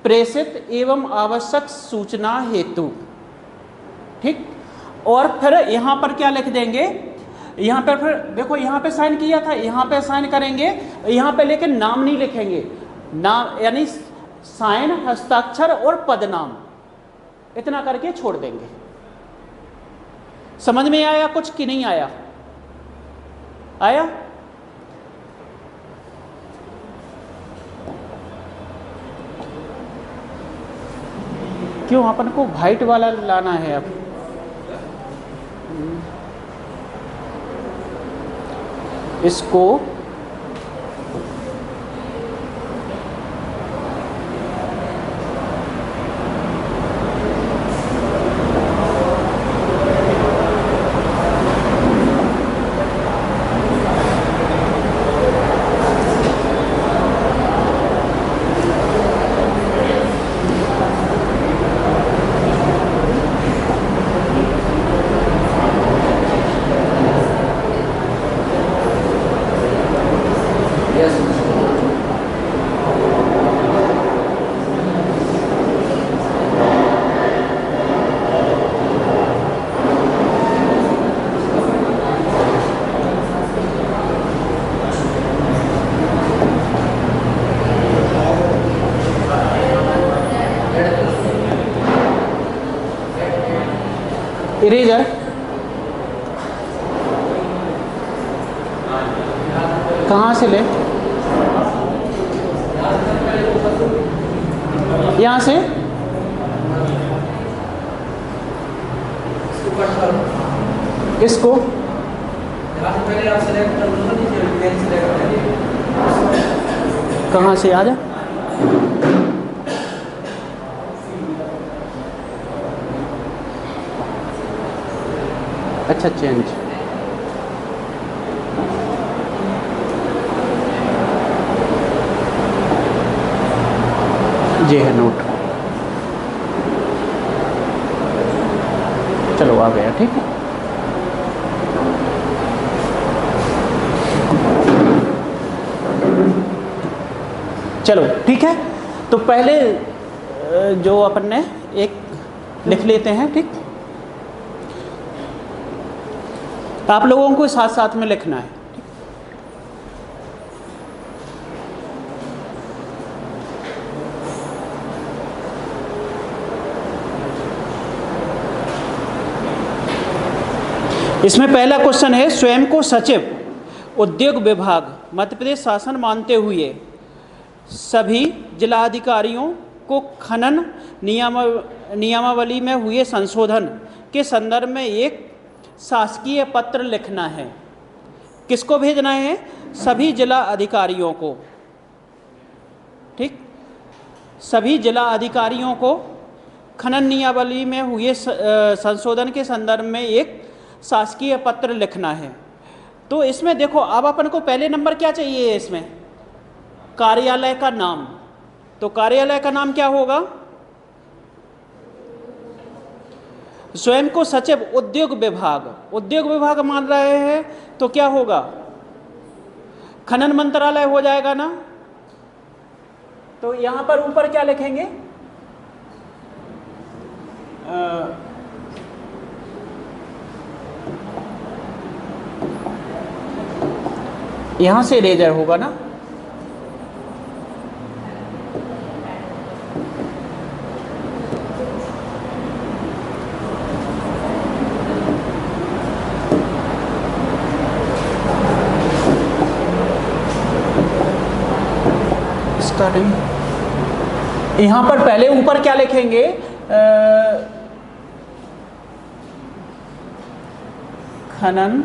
प्रेषित एवं आवश्यक सूचना हेतु। ठीक, और फिर यहाँ पर क्या लिख देंगे, यहाँ पर फिर देखो यहाँ पे साइन किया था, यहाँ पे साइन करेंगे, यहाँ पे लेकिन नाम नहीं लिखेंगे, नाम यानी साइन हस्ताक्षर और पदनाम, इतना करके छोड़ देंगे। समझ में आया कुछ कि नहीं आया? आया? क्यों अपन को वाइट वाला लाना है अब? इसको इरेजर कहाँ से ले, यहाँ से इसको कहाँ से आ जा, अच्छा चेंज, ये है नोट, चलो आ गया, ठीक है। चलो ठीक है, तो पहले जो अपन ने एक लिख लेते हैं, ठीक, आप लोगों को साथ साथ में लिखना है, ठीक? इसमें पहला क्वेश्चन है, स्वयं को सचिव उद्योग विभाग मध्य प्रदेश शासन मानते हुए सभी जिलाधिकारियों को खनन नियमावली में हुए संशोधन के संदर्भ में एक शासकीय पत्र लिखना है। किसको भेजना है? सभी जिला अधिकारियों को, ठीक, सभी जिला अधिकारियों को खनन नियमावली में हुए संशोधन के संदर्भ में एक शासकीय पत्र लिखना है। तो इसमें देखो, अब अपन को पहले नंबर क्या चाहिए इसमें? कार्यालय का नाम। तो कार्यालय का नाम क्या होगा? स्वयं को सचिव उद्योग विभाग, उद्योग विभाग मान रहे हैं तो क्या होगा? खनन मंत्रालय हो जाएगा ना। तो यहां पर ऊपर क्या लिखेंगे? यहां से इरेजर होगा ना, यहां पर पहले ऊपर क्या लिखेंगे? खनन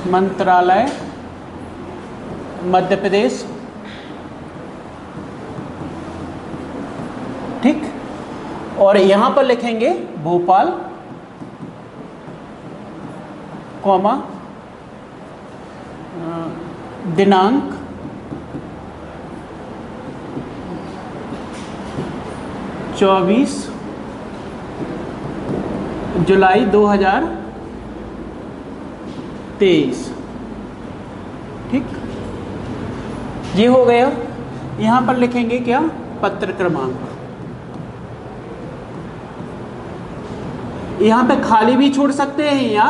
मंत्रालय मध्य प्रदेश, ठीक, और यहां पर लिखेंगे भोपाल, कॉमा, दिनांक 24 जुलाई 2023, ठीक, ये हो गया। यहां पर लिखेंगे क्या? पत्र क्रमांक। यहां पे खाली भी छोड़ सकते हैं या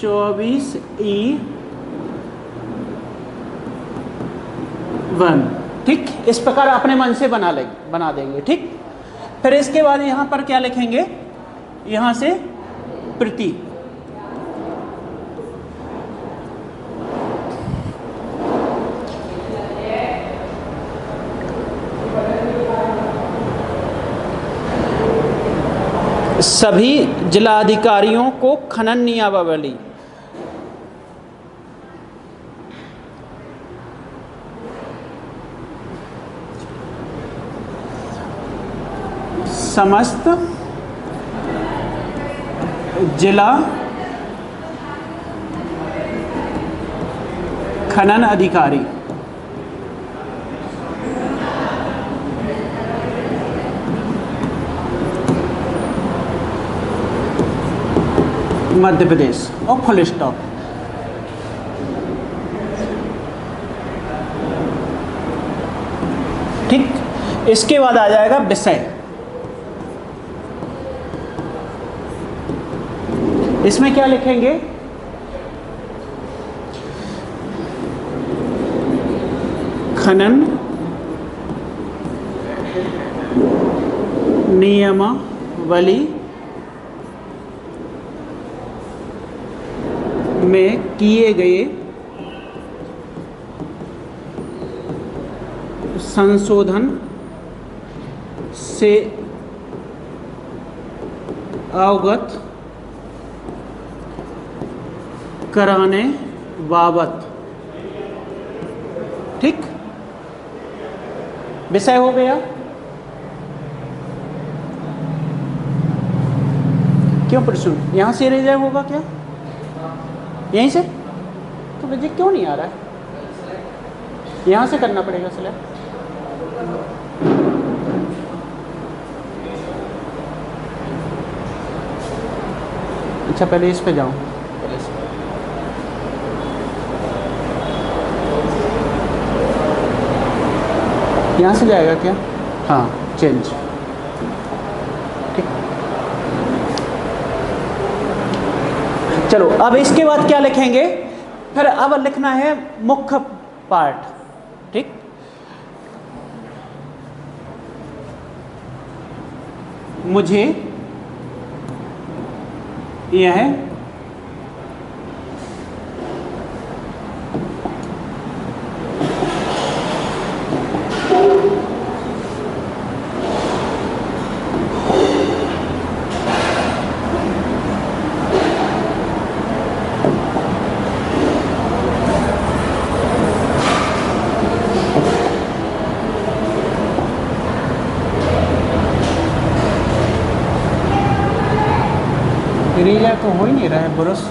24E1, ठीक, इस प्रकार अपने मन से बना देंगे, ठीक। फिर इसके बाद यहां पर क्या लिखेंगे? यहां से प्रति, सभी जिलाधिकारियों को खनन नियमावली समस्त जिला खनन अधिकारी मध्य प्रदेश, और फुल स्टॉप। ठीक, इसके बाद आ जाएगा विषय। इसमें क्या लिखेंगे? खनन नियमावली में किए गए संशोधन से अवगत कराने बाबत। ठीक, विषय हो गया। क्यों प्रश्न यहाँ से रह जाए होगा क्या, यहीं से? तो मुझे क्यों नहीं आ रहा है? यहाँ से करना पड़ेगा सिलेक्ट। अच्छा, पहले इस पे जाऊँ। यहाँ से जाएगा क्या? हाँ, चेंज। ठीक, चलो अब इसके बाद क्या लिखेंगे? फिर अब लिखना है मुख्य पार्ट। ठीक, मुझे यह इरेजर तो हो ही नहीं रहा है ब्रश।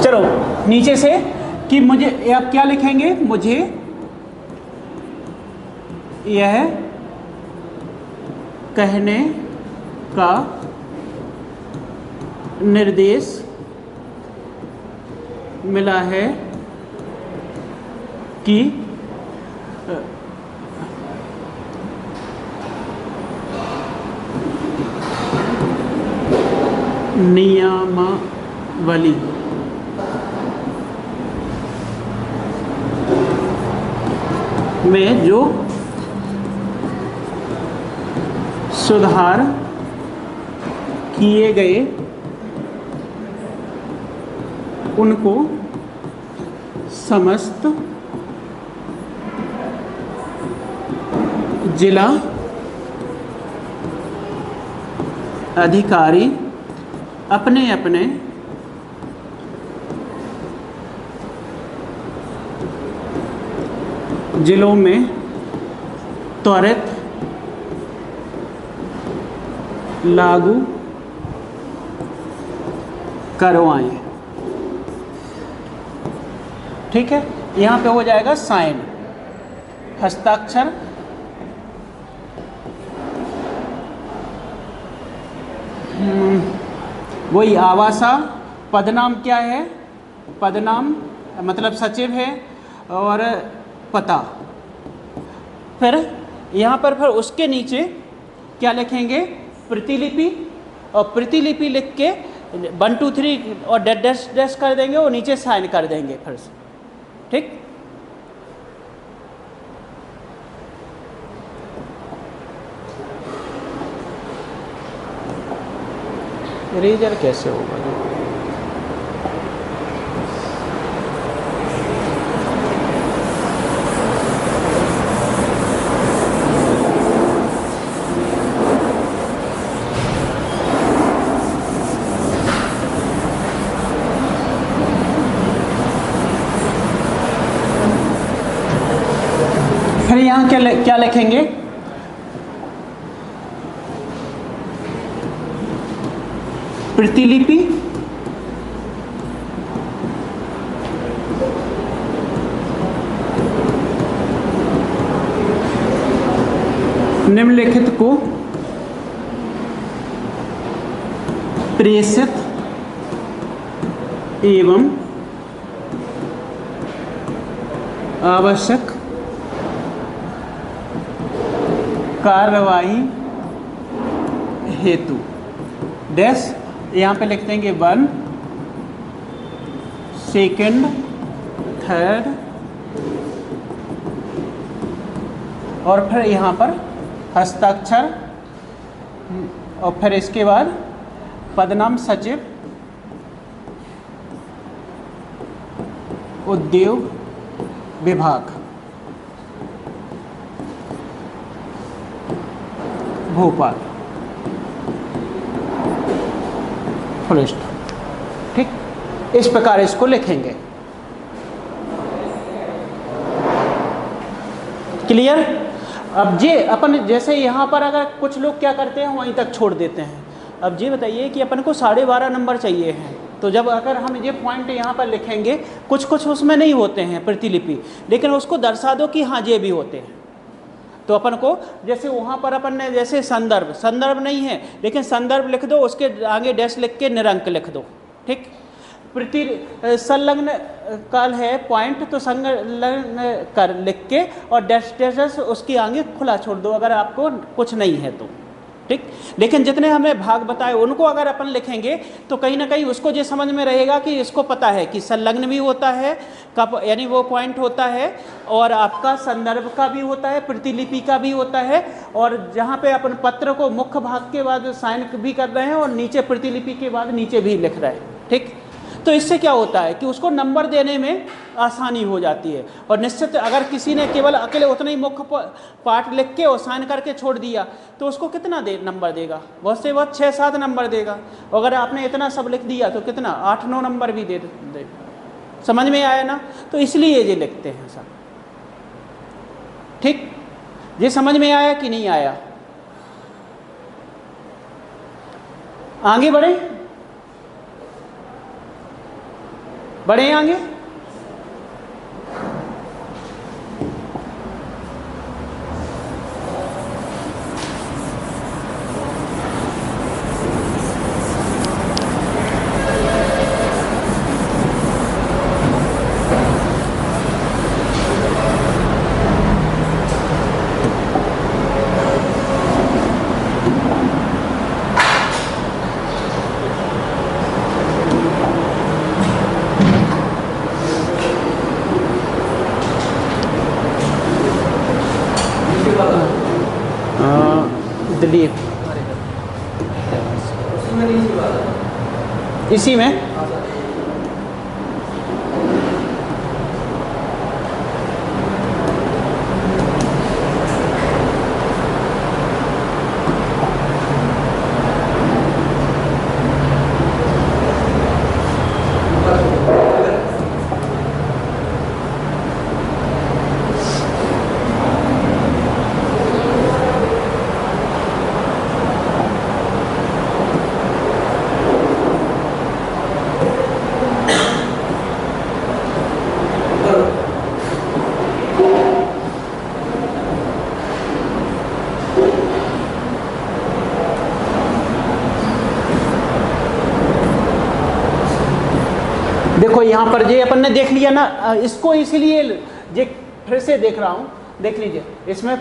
चलो नीचे से कि मुझे, आप क्या लिखेंगे? मुझे यह कहने का निर्देश मिला है कि नियमावली में जो सुधार किए गए उनको समस्त जिला अधिकारी अपने अपने जिलों में त्वरित लागू करवाएं। ठीक है, यहाँ पे हो जाएगा साइन, हस्ताक्षर। वही आवासा, पदनाम क्या है? पदनाम मतलब सचिव है, और पता। फिर यहाँ पर फिर उसके नीचे क्या लिखेंगे? प्रतिलिपि, और प्रतिलिपि लिख के 1 2 3 और डैश डैश कर देंगे और नीचे साइन कर देंगे फिर से। ठीक, इरेजर कैसे होगा? फिर यहाँ क्या लिखेंगे? प्रतिलिपि निम्नलिखित को प्रेषित एवं आवश्यक कार्रवाई हेतु डैश, यहाँ पे लिख देंगे 1 2 3 और फिर यहाँ पर हस्ताक्षर, और फिर इसके बाद पदनाम सचिव उद्योग विभाग, भोपाल, फुल स्टॉप। ठीक, इस प्रकार इसको लिखेंगे। क्लियर? अब ये अपन जैसे यहाँ पर अगर कुछ लोग क्या करते हैं वहीं तक छोड़ देते हैं। अब ये बताइए कि अपन को 12.5 नंबर चाहिए हैं, तो जब अगर हम ये पॉइंट यहाँ पर लिखेंगे, कुछ कुछ उसमें नहीं होते हैं प्रतिलिपि, लेकिन उसको दर्शा दो कि हाँ ये भी होते हैं। तो अपन को जैसे वहाँ पर अपन ने जैसे संदर्भ, संदर्भ नहीं है लेकिन संदर्भ लिख दो, उसके आगे डैश लिख के निरंक लिख दो। ठीक, संलग्न काल है पॉइंट, तो संलग्न कर लिख के और डैश डैश उसके आगे खुला छोड़ दो अगर आपको कुछ नहीं है तो। ठीक, लेकिन जितने हमें भाग बताए उनको अगर अपन लिखेंगे तो कहीं ना कहीं उसको ये समझ में रहेगा कि इसको पता है कि संलग्न भी होता है कब, यानी वो पॉइंट होता है, और आपका संदर्भ का भी होता है, प्रतिलिपि का भी होता है, और जहाँ पे अपन पत्र को मुख्य भाग के बाद साइन भी कर रहे हैं और नीचे प्रतिलिपि के बाद नीचे भी लिख रहे हैं। ठीक, तो इससे क्या होता है कि उसको नंबर देने में आसानी हो जाती है। और निश्चित अगर किसी ने केवल अकेले उतना ही मुख्य पार्ट लिख के और साइन करके छोड़ दिया तो उसको कितना नंबर देगा? बहुत से बहुत 6-7 नंबर देगा। अगर आपने इतना सब लिख दिया तो कितना 8-9 नंबर भी दे। समझ में आया ना? तो इसलिए ये लिखते हैं सब। ठीक, ये समझ में आया कि नहीं आया? आगे बढ़े आगे। दिलीप, इसी में देखो यहाँ पर ये अपन ने देख लिया ना, इसको इसीलिए ये फिर से देख रहा हूँ, देख लीजिए इसमें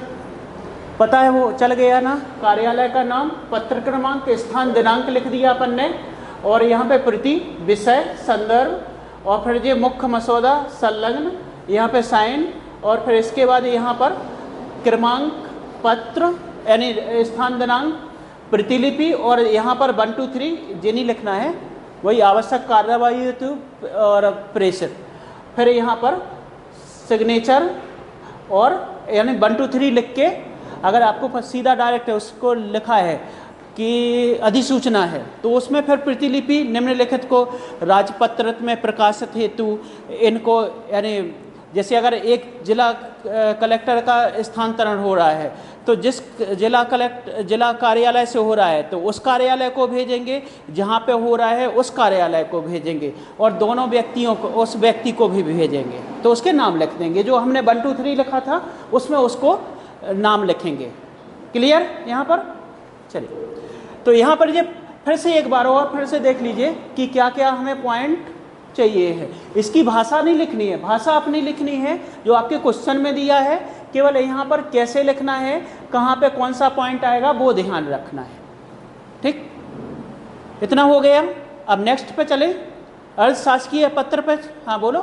पता है वो चल गया ना, कार्यालय का नाम, पत्र क्रमांक, स्थान, दिनांक लिख दिया अपन ने, और यहाँ पे प्रति, विषय, संदर्भ, और फिर ये मुख्य मसौदा, संलग्न, यहाँ पे साइन, और फिर इसके बाद यहाँ पर क्रमांक, पत्र यानी स्थान, दिनांक, प्रतिलिपि, और यहाँ पर 1 2 3 ये नहीं लिखना है, वही आवश्यक कार्यवाही हेतु और प्रेषित। फिर यहाँ पर सिग्नेचर, और यानी 1 2 3 लिख के, अगर आपको सीधा डायरेक्ट है उसको लिखा है कि अधिसूचना है तो उसमें फिर प्रतिलिपि निम्नलिखित को राजपत्र में प्रकाशित हेतु इनको, यानी जैसे अगर एक जिला कलेक्टर का स्थानांतरण हो रहा है तो जिस जिला कार्यालय से हो रहा है तो उस कार्यालय को भेजेंगे, जहाँ पे हो रहा है उस कार्यालय को भेजेंगे, और दोनों व्यक्तियों को, उस व्यक्ति को भी भेजेंगे तो उसके नाम लिख देंगे। जो हमने 1 2 3 लिखा था उसमें उसको नाम लिखेंगे। क्लियर यहाँ पर? चलिए, तो यहाँ पर ये फिर से एक बार और फिर से देख लीजिए कि क्या क्या हमें पॉइंट चाहिए है। इसकी भाषा नहीं लिखनी है, भाषा अपनी लिखनी है जो आपके क्वेश्चन में दिया है, केवल यहाँ पर कैसे लिखना है, कहाँ पे कौन सा पॉइंट आएगा वो ध्यान रखना है। ठीक, इतना हो गया। अब नेक्स्ट पे चले, अर्ध शासकीय पत्र पे। हाँ बोलो।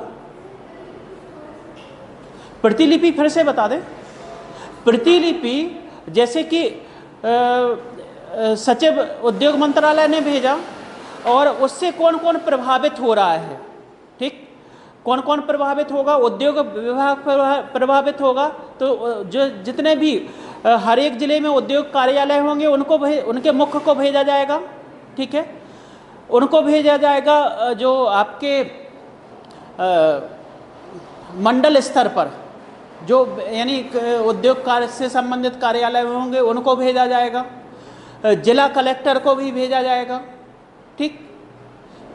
प्रतिलिपि फिर से बता दें। प्रतिलिपि जैसे कि सचिव उद्योग मंत्रालय ने भेजा और उससे कौन कौन प्रभावित हो रहा है। ठीक, कौन कौन प्रभावित होगा? उद्योग विभाग प्रभावित होगा। तो जो जितने भी हर एक ज़िले में उद्योग कार्यालय होंगे उनको उनके मुख्य को भेजा जाएगा, ठीक है। उनको भेजा जाएगा जो आपके मंडल स्तर पर जो यानी उद्योग कार्य से संबंधित कार्यालय होंगे उनको भेजा जाएगा, जिला कलेक्टर को भी भेजा जाएगा, ठीक।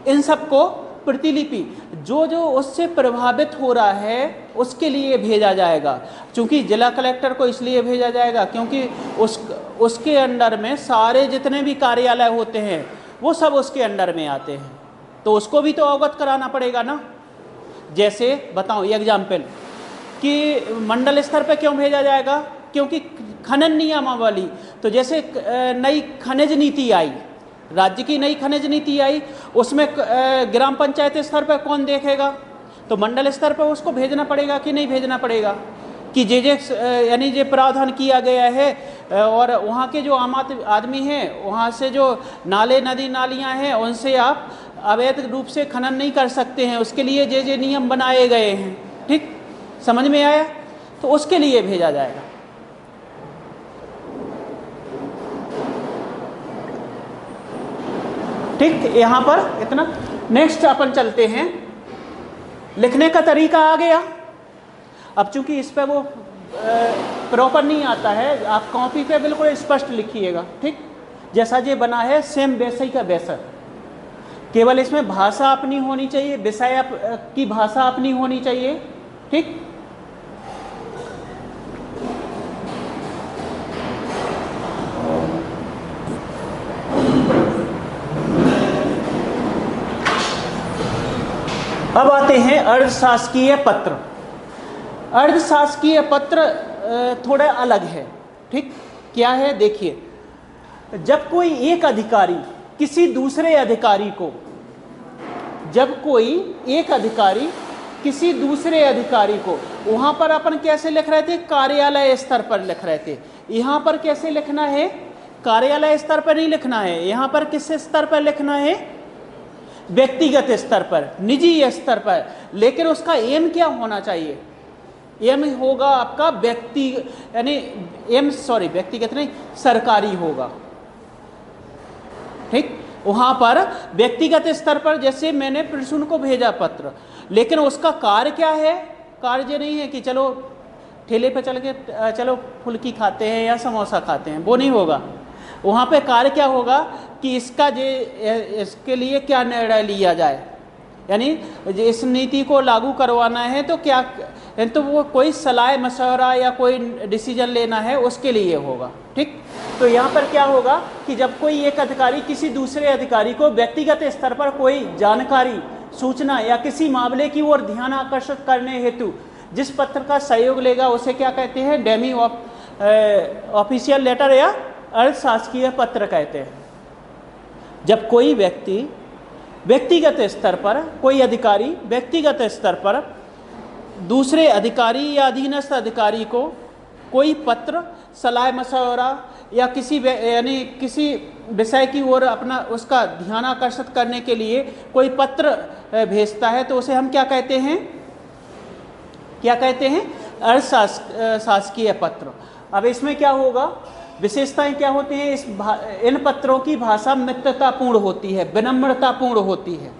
इन सबको प्रतिलिपि जो जो उससे प्रभावित हो रहा है उसके लिए भेजा जाएगा। चूँकि जिला कलेक्टर को इसलिए भेजा जाएगा क्योंकि उसके अंडर में सारे जितने भी कार्यालय होते हैं वो सब उसके अंडर में आते हैं, तो उसको भी तो अवगत कराना पड़ेगा ना। जैसे बताऊं एग्जाम्पल कि मंडल स्तर पे क्यों भेजा जाएगा? क्योंकि खनन नियमावली, तो जैसे नई खनिज नीति आई, राज्य की नई खनिज नीति आई, उसमें ग्राम पंचायत स्तर पर कौन देखेगा? तो मंडल स्तर पर उसको भेजना पड़ेगा कि नहीं भेजना पड़ेगा कि जे यानी जो प्रावधान किया गया है और वहाँ के जो आम आदमी हैं वहाँ से जो नाले नदी नालियाँ हैं उनसे आप अवैध रूप से खनन नहीं कर सकते हैं, उसके लिए जे नियम बनाए गए हैं, ठीक। समझ में आया? तो उसके लिए भेजा जाएगा। ठीक, यहाँ पर इतना। नेक्स्ट अपन चलते हैं, लिखने का तरीका आ गया। अब चूंकि इस पे वो प्रॉपर नहीं आता है, आप कॉपी पे बिल्कुल स्पष्ट लिखिएगा, ठीक। जैसा ये बना है सेम वैसे ही का वैसा, केवल इसमें भाषा अपनी होनी चाहिए, विषय की भाषा अपनी होनी चाहिए, ठीक। अब आते हैं अर्धशासकीय पत्र। अर्धशासकीय पत्र थोड़ा अलग है, ठीक। क्या है देखिए, जब कोई एक अधिकारी किसी दूसरे अधिकारी को, जब कोई एक अधिकारी किसी दूसरे अधिकारी को, वहां पर अपन कैसे लिख रहे थे? कार्यालय स्तर पर लिख रहे थे। यहां पर कैसे लिखना है? कार्यालय स्तर पर नहीं लिखना है, यहां पर किस स्तर पर लिखना है? व्यक्तिगत स्तर पर, निजी स्तर पर। लेकिन उसका एम क्या होना चाहिए? एम होगा आपका व्यक्तिगत नहीं, सरकारी होगा, ठीक। वहां पर व्यक्तिगत स्तर पर जैसे मैंने प्रसून को भेजा पत्र, लेकिन उसका कार्य क्या है? कार्य नहीं है कि चलो ठेले पे चल के चलो फुल्की खाते हैं या समोसा खाते हैं, वो नहीं होगा। वहाँ पे कार्य क्या होगा कि इसके लिए क्या निर्णय लिया जाए, यानी इस नीति को लागू करवाना है तो क्या, तो वो कोई सलाह मशवरा या कोई डिसीजन लेना है उसके लिए होगा, ठीक। तो यहाँ पर क्या होगा कि जब कोई एक अधिकारी किसी दूसरे अधिकारी को व्यक्तिगत स्तर पर कोई जानकारी, सूचना या किसी मामले की ओर ध्यान आकर्षित करने हेतु जिस पत्र का सहयोग लेगा उसे क्या कहते हैं? डेमी ऑफिशियल लेटर या अर्धशासकीय पत्र कहते हैं। जब कोई व्यक्ति व्यक्तिगत स्तर पर, कोई अधिकारी व्यक्तिगत स्तर पर दूसरे अधिकारी या अधीनस्थ अधिकारी को कोई पत्र, सलाह मशवरा या किसी विषय की ओर अपना उसका ध्यान आकर्षित करने के लिए कोई पत्र भेजता है तो उसे हम क्या कहते हैं? क्या कहते हैं? अर्धशासकीय पत्र। अब इसमें क्या होगा? विशेषताएं क्या होती हैं? इन पत्रों की भाषा मित्रतापूर्ण होती है, विनम्रतापूर्ण होती है।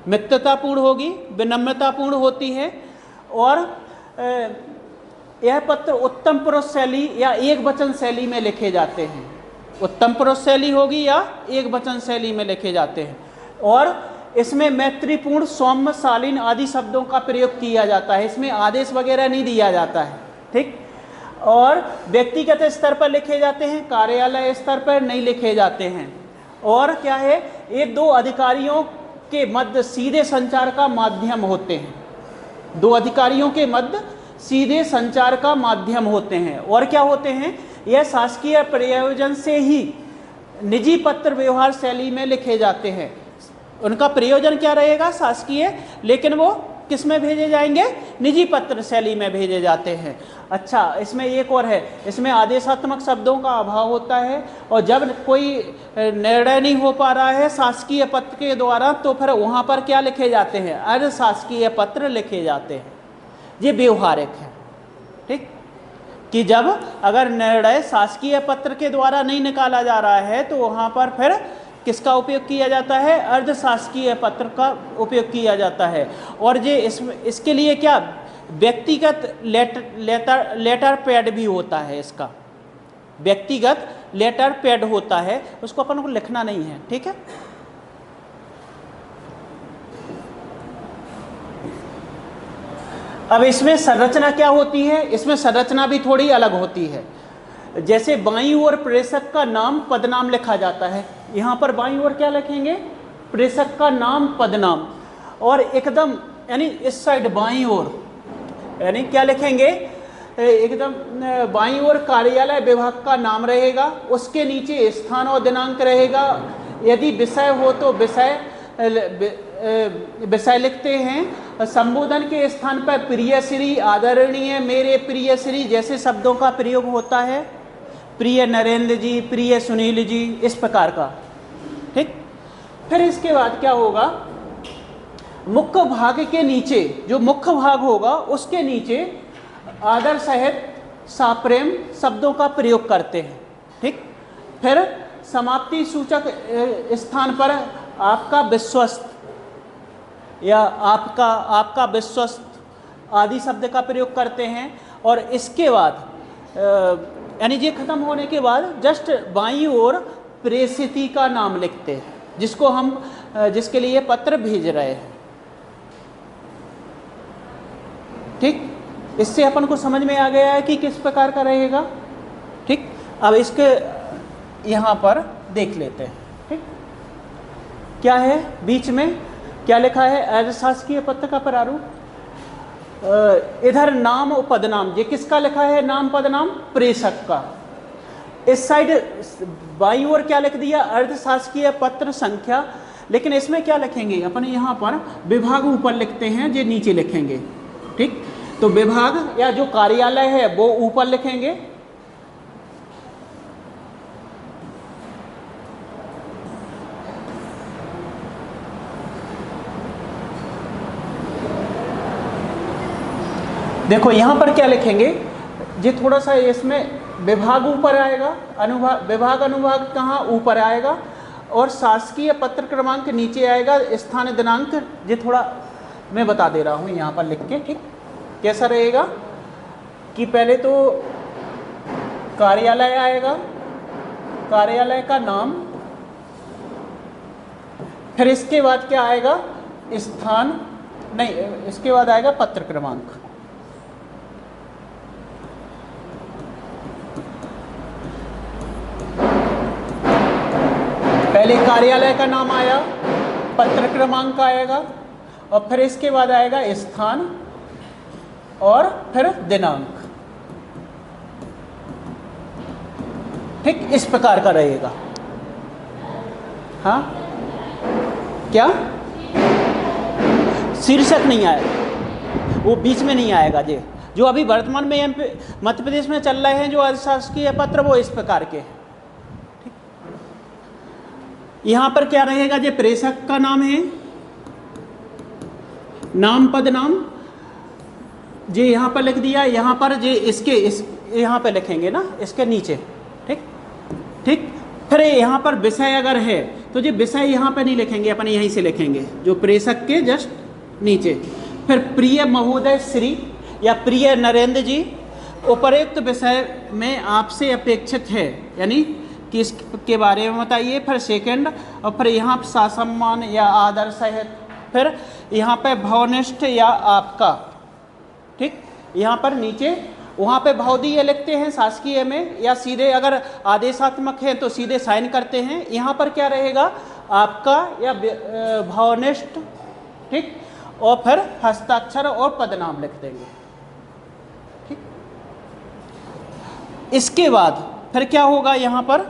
मित्रतापूर्ण होगी, विनम्रतापूर्ण होती है। और यह पत्र उत्तम पुरुष शैली या एक वचन शैली में लिखे जाते हैं। उत्तम पुरुष शैली होगी या एक वचन शैली में लिखे जाते हैं। और इसमें मैत्रीपूर्ण, सौम्य, शालीन आदि शब्दों का प्रयोग किया जाता है। इसमें आदेश वगैरह नहीं दिया जाता है, ठीक। और व्यक्तिगत स्तर पर लिखे जाते हैं, कार्यालय स्तर पर नहीं लिखे जाते हैं। और क्या है? ये दो अधिकारियों के मध्य सीधे संचार का माध्यम होते हैं। दो अधिकारियों के मध्य सीधे संचार का माध्यम होते हैं। और क्या होते हैं? यह शासकीय प्रयोजन से ही निजी पत्र व्यवहार शैली में लिखे जाते हैं। उनका प्रयोजन क्या रहेगा? शासकीय, लेकिन वो किस में भेजे जाएंगे? निजी पत्र शैली में भेजे जाते हैं। अच्छा, इसमें एक और है, इसमें आदेशात्मक शब्दों का अभाव होता है, और जब कोई निर्णय नहीं हो पा रहा है शासकीय पत्र के द्वारा, तो फिर वहाँ पर क्या लिखे जाते हैं? अर्ध शासकीय पत्र लिखे जाते हैं। ये व्यवहारिक है, ठीक, कि जब अगर निर्णय शासकीय पत्र के द्वारा नहीं निकाला जा रहा है तो वहाँ पर फिर किसका उपयोग किया जाता है? अर्ध शासकीय पत्र का उपयोग किया जाता है। और ये इसके लिए क्या व्यक्तिगत लेटर पैड भी होता है, इसका व्यक्तिगत लेटर पैड होता है, उसको अपन को लिखना नहीं है, ठीक है। अब इसमें संरचना क्या होती है? इसमें संरचना भी थोड़ी अलग होती है। जैसे बाईं ओर प्रेषक का नाम पदनाम लिखा जाता है, यहाँ पर बाईं ओर क्या लिखेंगे? प्रेषक का नाम पदनाम, और एकदम यानी इस साइड बाईं ओर यानी क्या लिखेंगे? एकदम बाईं ओर कार्यालय विभाग का नाम रहेगा, उसके नीचे स्थान और दिनांक रहेगा। यदि विषय हो तो विषय लिखते हैं। संबोधन के स्थान पर प्रिय श्री, आदरणीय, मेरे प्रिय श्री जैसे शब्दों का प्रयोग होता है। प्रिय नरेंद्र जी, प्रिय सुनील जी, इस प्रकार का, ठीक। फिर इसके बाद क्या होगा? मुख्य भाग के नीचे, जो मुख्य भाग होगा उसके नीचे आदर सहित साप्रेम शब्दों का प्रयोग करते हैं, ठीक। फिर समाप्ति सूचक स्थान पर आपका विश्वस्त या आपका विश्वस्त आदि शब्द का प्रयोग करते हैं। और इसके बाद यानी ये खत्म होने के बाद जस्ट बाईं ओर प्रेषिती का नाम लिखते हैं, जिसको हम जिसके लिए पत्र भेज रहे हैं, ठीक। इससे अपन को समझ में आ गया है कि किस प्रकार का रहेगा, ठीक। अब इसके यहाँ पर देख लेते हैं, ठीक। क्या है बीच में, क्या लिखा है? अर्ध शासकीय पत्र का प्रारूप। इधर नाम और पदनाम, ये किसका लिखा है? नाम पदनाम प्रेषक का। इस साइड बाईं ओर क्या लिख दिया? अर्ध शासकीय पत्र संख्या। लेकिन इसमें क्या लिखेंगे अपन? यहाँ पर विभाग ऊपर लिखते हैं, ये नीचे लिखेंगे, ठीक। तो विभाग या जो कार्यालय है वो ऊपर लिखेंगे, देखो यहाँ पर क्या लिखेंगे? ये थोड़ा सा इसमें विभाग ऊपर आएगा, अनुभाग, विभाग अनुभाग कहाँ ऊपर आएगा, और शासकीय पत्र क्रमांक नीचे आएगा, स्थान दिनांक ये थोड़ा मैं बता दे रहा हूँ यहाँ पर लिख के, ठीक। कैसा रहेगा कि पहले तो कार्यालय आएगा, कार्यालय का नाम, फिर इसके बाद क्या आएगा? स्थान नहीं, इसके बाद आएगा पत्र क्रमांक। पहले कार्यालय का नाम आया, पत्र क्रमांक आएगा, और फिर इसके बाद आएगा स्थान और फिर दिनांक, ठीक। इस प्रकार का रहेगा। हाँ, क्या? शीर्षक नहीं आएगा, वो बीच में नहीं आएगा। ये जो अभी वर्तमान में मध्य प्रदेश में चल रहे हैं जो अशासकीय पत्र, वो इस प्रकार के हैं। यहाँ पर क्या रहेगा? जो प्रेषक का नाम है, नाम पद नाम, जे यहाँ पर लिख दिया, यहाँ पर जे यहाँ पे लिखेंगे ना, इसके नीचे, ठीक ठीक। फिर यहाँ पर विषय अगर है तो जो विषय यहाँ पे नहीं लिखेंगे, अपन यहीं से लिखेंगे, जो प्रेषक के जस्ट नीचे। फिर प्रिय महोदय श्री या प्रिय नरेंद्र जी, उपरोक्त विषय में आपसे अपेक्षित है, यानी कि इसके बारे में बताइए। फिर सेकंड, और फिर यहाँ पर ससम्मान या आदर सहित, फिर यहाँ पे भावनिष्ठ या आपका, ठीक। यहाँ पर नीचे वहाँ पे भावदीय लिखते हैं शासकीय में, या सीधे अगर आदेशात्मक है तो सीधे साइन करते हैं। यहाँ पर क्या रहेगा? आपका या भावनिष्ठ, ठीक। और फिर हस्ताक्षर और पदनाम लिख देंगे, ठीक। इसके बाद फिर क्या होगा? यहाँ पर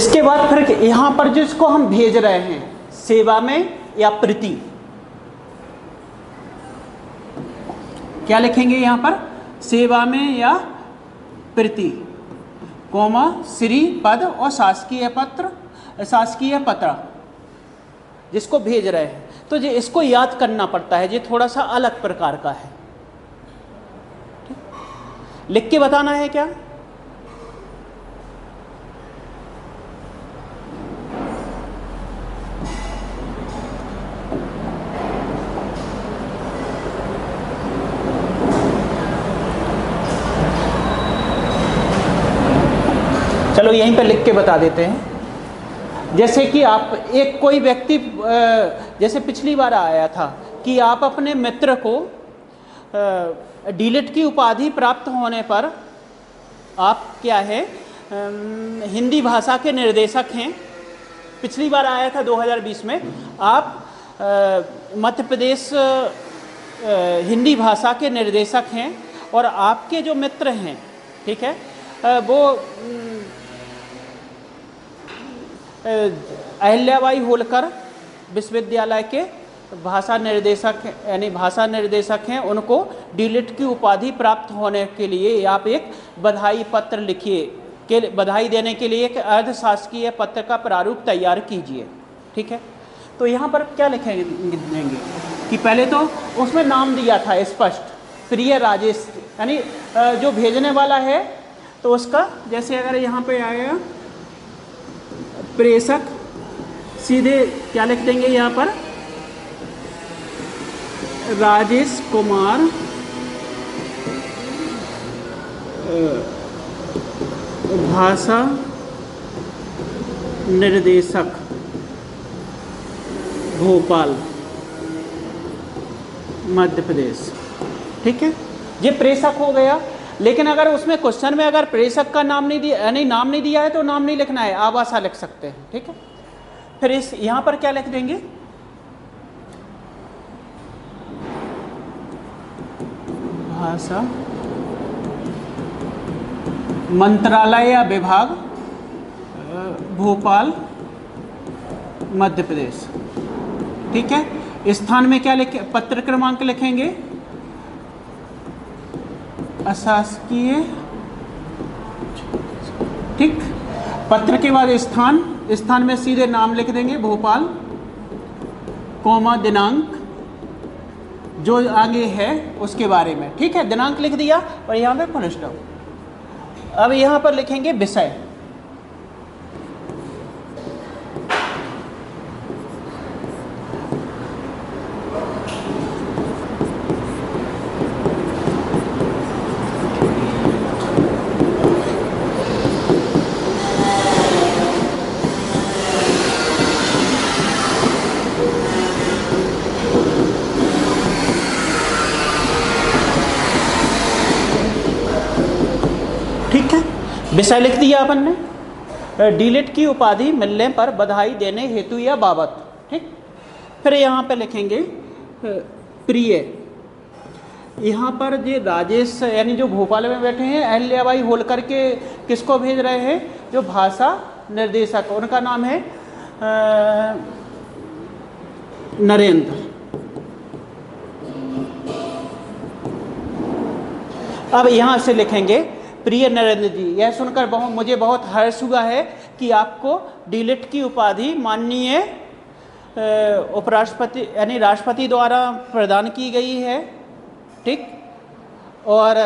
इसके बाद फिर यहाँ पर जिसको हम भेज रहे हैं, सेवा में या प्रति, क्या लिखेंगे यहाँ पर, सेवा में या प्रति, कोमा श्री पद और शासकीय पत्र जिसको भेज रहे हैं। तो ये इसको याद करना पड़ता है, ये थोड़ा सा अलग प्रकार का है। लिख के बताना है क्या? चलो यहीं पर लिख के बता देते हैं। जैसे कि आप एक कोई व्यक्ति, जैसे पिछली बार आया था कि आप अपने मित्र को डीलिट की उपाधि प्राप्त होने पर आप क्या है, हिंदी भाषा के निर्देशक हैं। पिछली बार आया था 2020 में। आप मध्य प्रदेश हिंदी भाषा के निर्देशक हैं और आपके जो मित्र हैं, ठीक है, वो अहिल्याबाई होलकर विश्वविद्यालय के भाषा निर्देशक, यानी भाषा निर्देशक हैं। उनको डीलिट की उपाधि प्राप्त होने के लिए आप एक बधाई पत्र लिखिए, के बधाई देने के लिए एक अर्धशासकीय पत्र का प्रारूप तैयार कीजिए। ठीक है, तो यहाँ पर क्या लिखेंगे कि पहले तो उसमें नाम दिया था स्पष्ट, प्रिय राजेश, यानी जो भेजने वाला है तो उसका, जैसे अगर यहाँ पे आएगा प्रेषक, सीधे क्या लिख देंगे यहाँ पर, राजेश कुमार भाषा निर्देशक भोपाल मध्य प्रदेश। ठीक है, ये प्रेषक हो गया। लेकिन अगर उसमें क्वेश्चन में अगर प्रेषक का नाम नहीं दिया, यानी नाम नहीं दिया है, तो नाम नहीं लिखना है, आभाषा लिख सकते हैं। ठीक है, फिर इस यहां पर क्या लिख देंगे, भाषा मंत्रालय या विभाग भोपाल मध्य प्रदेश। ठीक है, स्थान में क्या लिखे, पत्र क्रमांक लिखेंगे अशासकीय। ठीक, पत्र के बाद स्थान, स्थान में सीधे नाम लिख देंगे भोपाल, कोमा दिनांक जो आगे है उसके बारे में। ठीक है, दिनांक लिख दिया और यहाँ पे फुल स्टॉप। अब यहाँ पर लिखेंगे विषय। विषय लिख दिया अपन ने, डीलिट की उपाधि मिलने पर बधाई देने हेतु या बाबत। ठीक, फिर यहाँ पे लिखेंगे प्रिय। यहाँ पर जो राजेश, यानी जो भोपाल में बैठे हैं, अहिल्याबाई होलकर के किसको भेज रहे हैं, जो भाषा निर्देशक, उनका नाम है नरेंद्र। अब यहाँ से लिखेंगे प्रिय नरेंद्र जी, यह सुनकर मुझे बहुत हर्ष हुआ है कि आपको डीलिट की उपाधि माननीय उपराष्ट्रपति यानी राष्ट्रपति द्वारा प्रदान की गई है। ठीक, और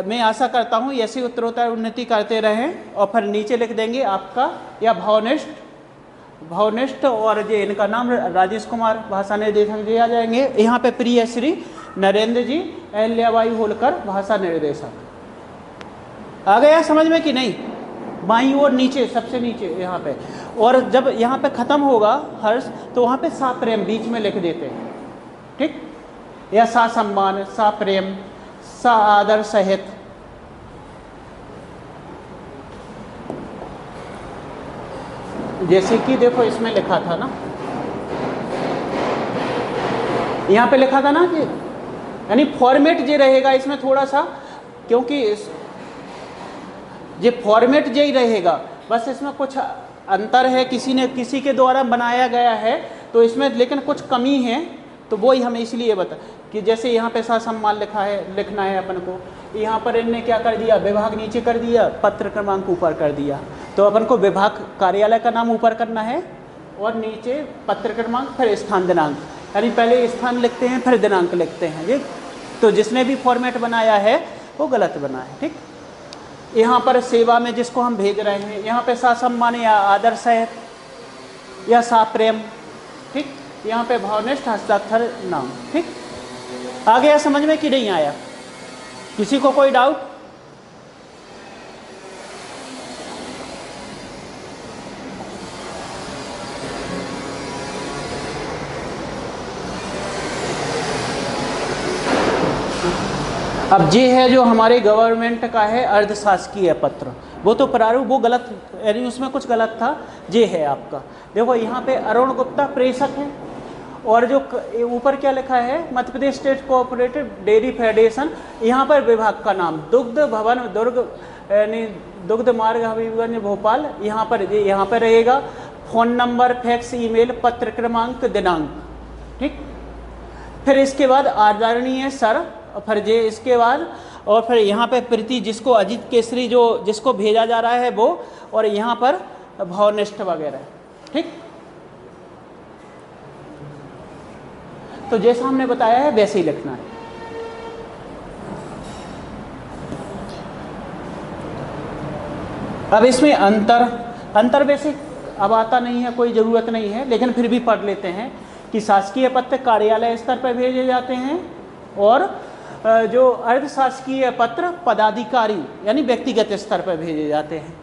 मैं आशा करता हूँ ऐसी उत्तरोत्तर उन्नति करते रहें। और फिर नीचे लिख देंगे आपका या भावनिष्ठ और जो इनका नाम राजेश कुमार भाषा निर्देशक जी आ जाएंगे। यहाँ पे प्रिय श्री नरेंद्र जी अहिल्याबाई होलकर भाषा निर्देशक। आ गया समझ में कि नहीं? बाईं ओर नीचे, सबसे नीचे यहाँ पे। और जब यहाँ पे ख़त्म होगा हर्ष, तो वहाँ पे सा प्रेम बीच में लिख देते हैं। ठीक, या सा सम्मान, सा प्रेम, सा आदर सहित। जैसे कि देखो इसमें लिखा था ना, यहाँ पे लिखा था ना कि, यानी फॉर्मेट जो रहेगा इसमें थोड़ा सा, क्योंकि ये फॉर्मेट जो ही रहेगा, बस इसमें कुछ अंतर है, किसी के द्वारा बनाया गया है, तो इसमें लेकिन कुछ कमी है, तो वो ही हमें इसलिए बता कि जैसे यहाँ पे ससम्मान लिखना है अपन को, यहाँ पर इनने क्या कर दिया, विभाग नीचे कर दिया, पत्र क्रमांक ऊपर कर दिया। तो अपन को विभाग कार्यालय का नाम ऊपर करना है और नीचे पत्र क्रमांक, फिर स्थान दिनांक, यानी पहले स्थान लिखते हैं फिर दिनांक लिखते हैं जी। तो जिसने भी फॉर्मेट बनाया है वो गलत बना है, ठीक। यहाँ पर सेवा में जिसको हम भेज रहे हैं, यहाँ पे ससम्मान या आदर सहित या साप्रेम, ठीक। यहाँ पे भावनिष्ठ हस्ताक्षर नाम, ठीक। आ गया समझ में कि नहीं आया? किसी को कोई डाउट? अब ये है जो हमारे गवर्नमेंट का है अर्धशासकीय पत्र, वो तो प्रारूप वो गलत, यानी उसमें कुछ गलत था, ये है आपका। देखो यहाँ पे अरुण गुप्ता प्रेषक है, और जो ऊपर क्या लिखा है, Madhya Pradesh state cooperative dairy federation, यहाँ पर विभाग का नाम दुग्ध भवन दुर्ग, यानी दुग्ध मार्ग हबीबगंज भोपाल, यहाँ पर रहेगा। फ़ोन नंबर, फैक्स, ईमेल, पत्र क्रमांक, दिनांक, ठीक। फिर इसके बाद आदरणीय सर, फिर जे इसके बाद, और फिर यहाँ पे प्रीति, जिसको अजीत केसरी जिसको भेजा जा रहा है वो, और यहाँ पर भावनिष्ठ वगैरह, ठीक। तो जैसा हमने बताया है वैसे ही लिखना है। अब इसमें अंतर वैसे अब आता नहीं है, कोई ज़रूरत नहीं है, लेकिन फिर भी पढ़ लेते हैं कि शासकीय पत्र कार्यालय स्तर पर भेजे जाते हैं, और जो अर्धशासकीय पत्र पदाधिकारी यानी व्यक्तिगत स्तर पर भेजे जाते हैं।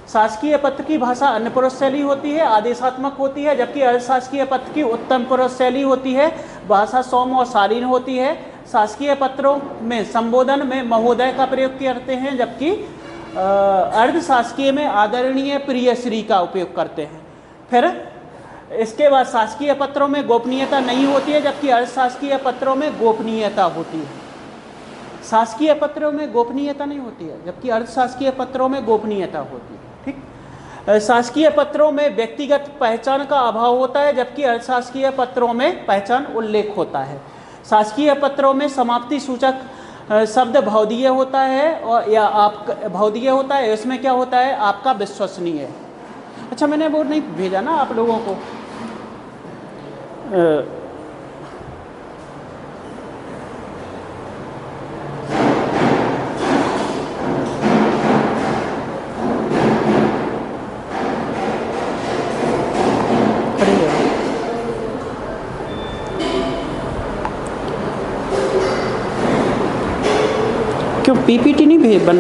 शासकीय पत्र की भाषा अन्य पुरुष शैली होती है, आदेशात्मक होती है, जबकि अर्धशासकीय पत्र की उत्तम पुरुष शैली होती है, भाषा सौम्य और शालीन होती है। शासकीय पत्रों में संबोधन में महोदय का प्रयोग करते हैं, जबकि अर्धशासकीय में आदरणीय, प्रिय, श्री का उपयोग करते हैं। फिर इसके बाद शासकीय पत्रों में गोपनीयता नहीं होती है, जबकि अर्धशासकीय पत्रों में गोपनीयता होती है। शासकीय पत्रों में गोपनीयता नहीं होती है, जबकि अर्धशासकीय पत्रों में गोपनीयता होती है, ठीक। शासकीय पत्रों में व्यक्तिगत पहचान का अभाव होता है, जबकि अर्धशासकीय पत्रों में पहचान उल्लेख होता है। शासकीय पत्रों में समाप्ति सूचक शब्द भौदीय होता है, और या आप भौदीय होता है, इसमें क्या होता है, आपका विश्वसनीय है। अच्छा, मैंने वो नहीं भेजा ना आप लोगों को, क्यों पीपीटी नहीं भेज बन?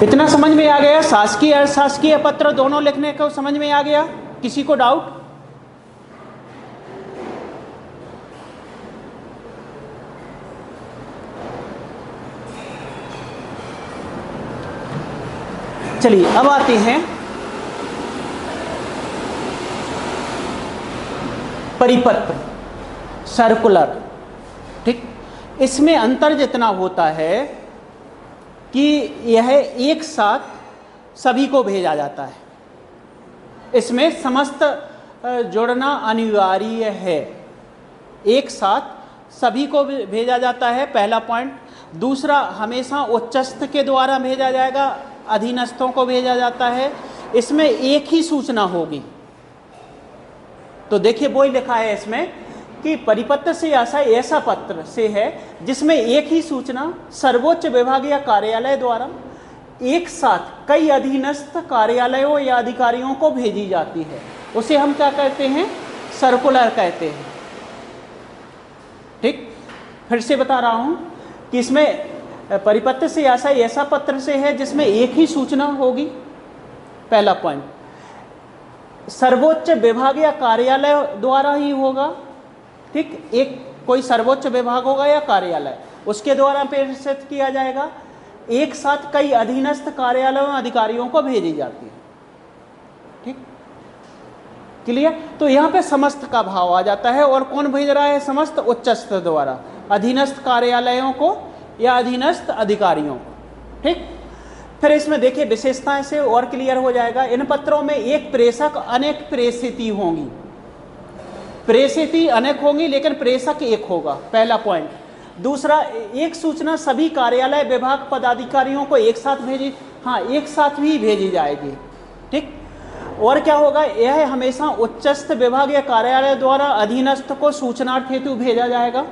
इतना समझ में आ गया? शासकीय अशासकीय पत्र दोनों लिखने को समझ में आ गया? किसी को डाउट? चलिए अब आते हैं परिपत्र, सर्कुलर, ठीक। इसमें अंतर जितना होता है कि यह एक साथ सभी को भेजा जाता है, इसमें समस्त जोड़ना अनिवार्य है, एक साथ सभी को भेजा जाता है, पहला पॉइंट। दूसरा, हमेशा उच्चस्थ के द्वारा भेजा जाएगा, अधीनस्थों को भेजा जाता है, इसमें एक ही सूचना होगी। तो देखिए वो ही लिखा है इसमें कि परिपत्र से ऐसा पत्र से है जिसमें एक ही सूचना सर्वोच्च विभाग या कार्यालय द्वारा एक साथ कई अधीनस्थ कार्यालयों या अधिकारियों को भेजी जाती है, उसे हम क्या कहते हैं, सर्कुलर कहते हैं, ठीक। फिर से बता रहा हूं कि इसमें परिपत्र से ऐसा पत्र से है जिसमें एक ही सूचना होगी, पहला पॉइंट। सर्वोच्च विभाग या कार्यालय द्वारा ही होगा, ठीक। एक कोई सर्वोच्च विभाग होगा या कार्यालय, उसके द्वारा प्रेषित किया जाएगा, एक साथ कई अधीनस्थ कार्यालयों अधिकारियों को भेजी जाती है, ठीक। क्लियर? तो यहाँ पे समस्त का भाव आ जाता है, और कौन भेज रहा है, समस्त उच्चस्थ द्वारा अधीनस्थ कार्यालयों को या अधीनस्थ अधिकारियों को। ठीक, फिर इसमें देखिए विशेषताएं से और क्लियर हो जाएगा। इन पत्रों में एक प्रेषक अनेक प्रेषिती होंगी, प्रेषिती अनेक होंगी लेकिन प्रेषक एक होगा, पहला पॉइंट। दूसरा, एक सूचना सभी कार्यालय विभाग पदाधिकारियों को एक साथ भेजी, हाँ एक साथ भी भेजी जाएगी। ठीक, और क्या होगा, यह हमेशा उच्चस्थ विभाग या कार्यालय द्वारा अधीनस्थ को सूचनार्थ हेतु भेजा जाएगा।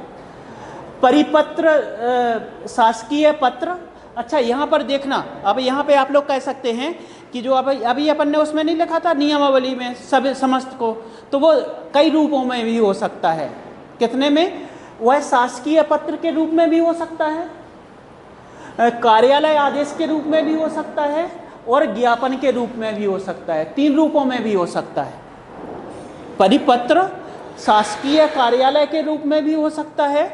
परिपत्र, शासकीय पत्र। अच्छा यहाँ पर देखना, अब यहाँ पे आप लोग कह सकते हैं कि जो अभी अपन ने उसमें नहीं लिखा था नियमावली में सब समस्त को, तो वो कई रूपों में भी हो सकता है। कितने में? वह शासकीय पत्र के रूप में भी हो सकता है, कार्यालय आदेश के रूप में भी हो सकता है, और ज्ञापन के रूप में भी हो सकता है। 3 रूपों में भी हो सकता है। परिपत्र, शासकीय कार्यालय के रूप में भी हो सकता है,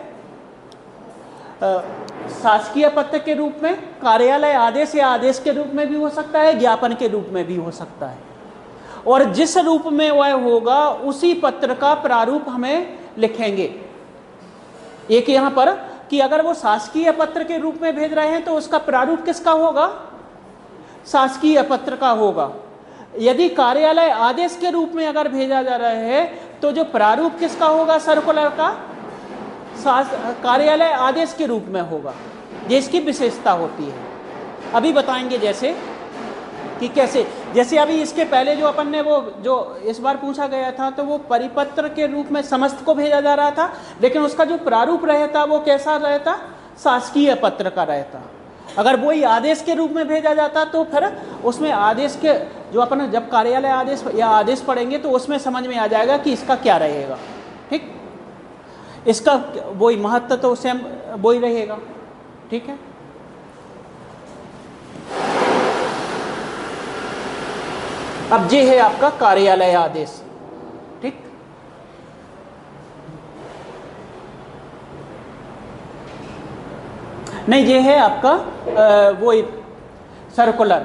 शासकीय पत्र के रूप में, कार्यालय आदेश या आदेश के रूप में भी हो सकता है, ज्ञापन के रूप में भी हो सकता है। और जिस रूप में वह होगा उसी पत्र का प्रारूप हमें लिखेंगे। एक यहाँ पर कि अगर वो शासकीय पत्र के रूप में भेज रहे हैं तो उसका प्रारूप किसका होगा? शासकीय पत्र का होगा। यदि कार्यालय आदेश के रूप में अगर भेजा जा रहा है तो जो प्रारूप किसका होगा? सर्कुलर का कार्यालय आदेश के रूप में होगा। ये इसकी विशेषता होती है। अभी बताएंगे जैसे कि कैसे, जैसे अभी इसके पहले जो अपन ने वो जो इस बार पूछा गया था तो वो परिपत्र के रूप में समस्त को भेजा जा रहा था, लेकिन उसका जो प्रारूप रहता वो कैसा रहता? शासकीय पत्र का रहता। अगर वही आदेश के रूप में भेजा जाता तो फिर उसमें आदेश के जो अपन जब कार्यालय आदेश या आदेश पढ़ेंगे तो उसमें समझ में आ जाएगा कि इसका क्या रहेगा। ठीक, इसका वही महत्व तो सेम वही रहेगा। ठीक है, अब ये है आपका कार्यालय आदेश। ठीक, नहीं ये है आपका वो सर्कुलर।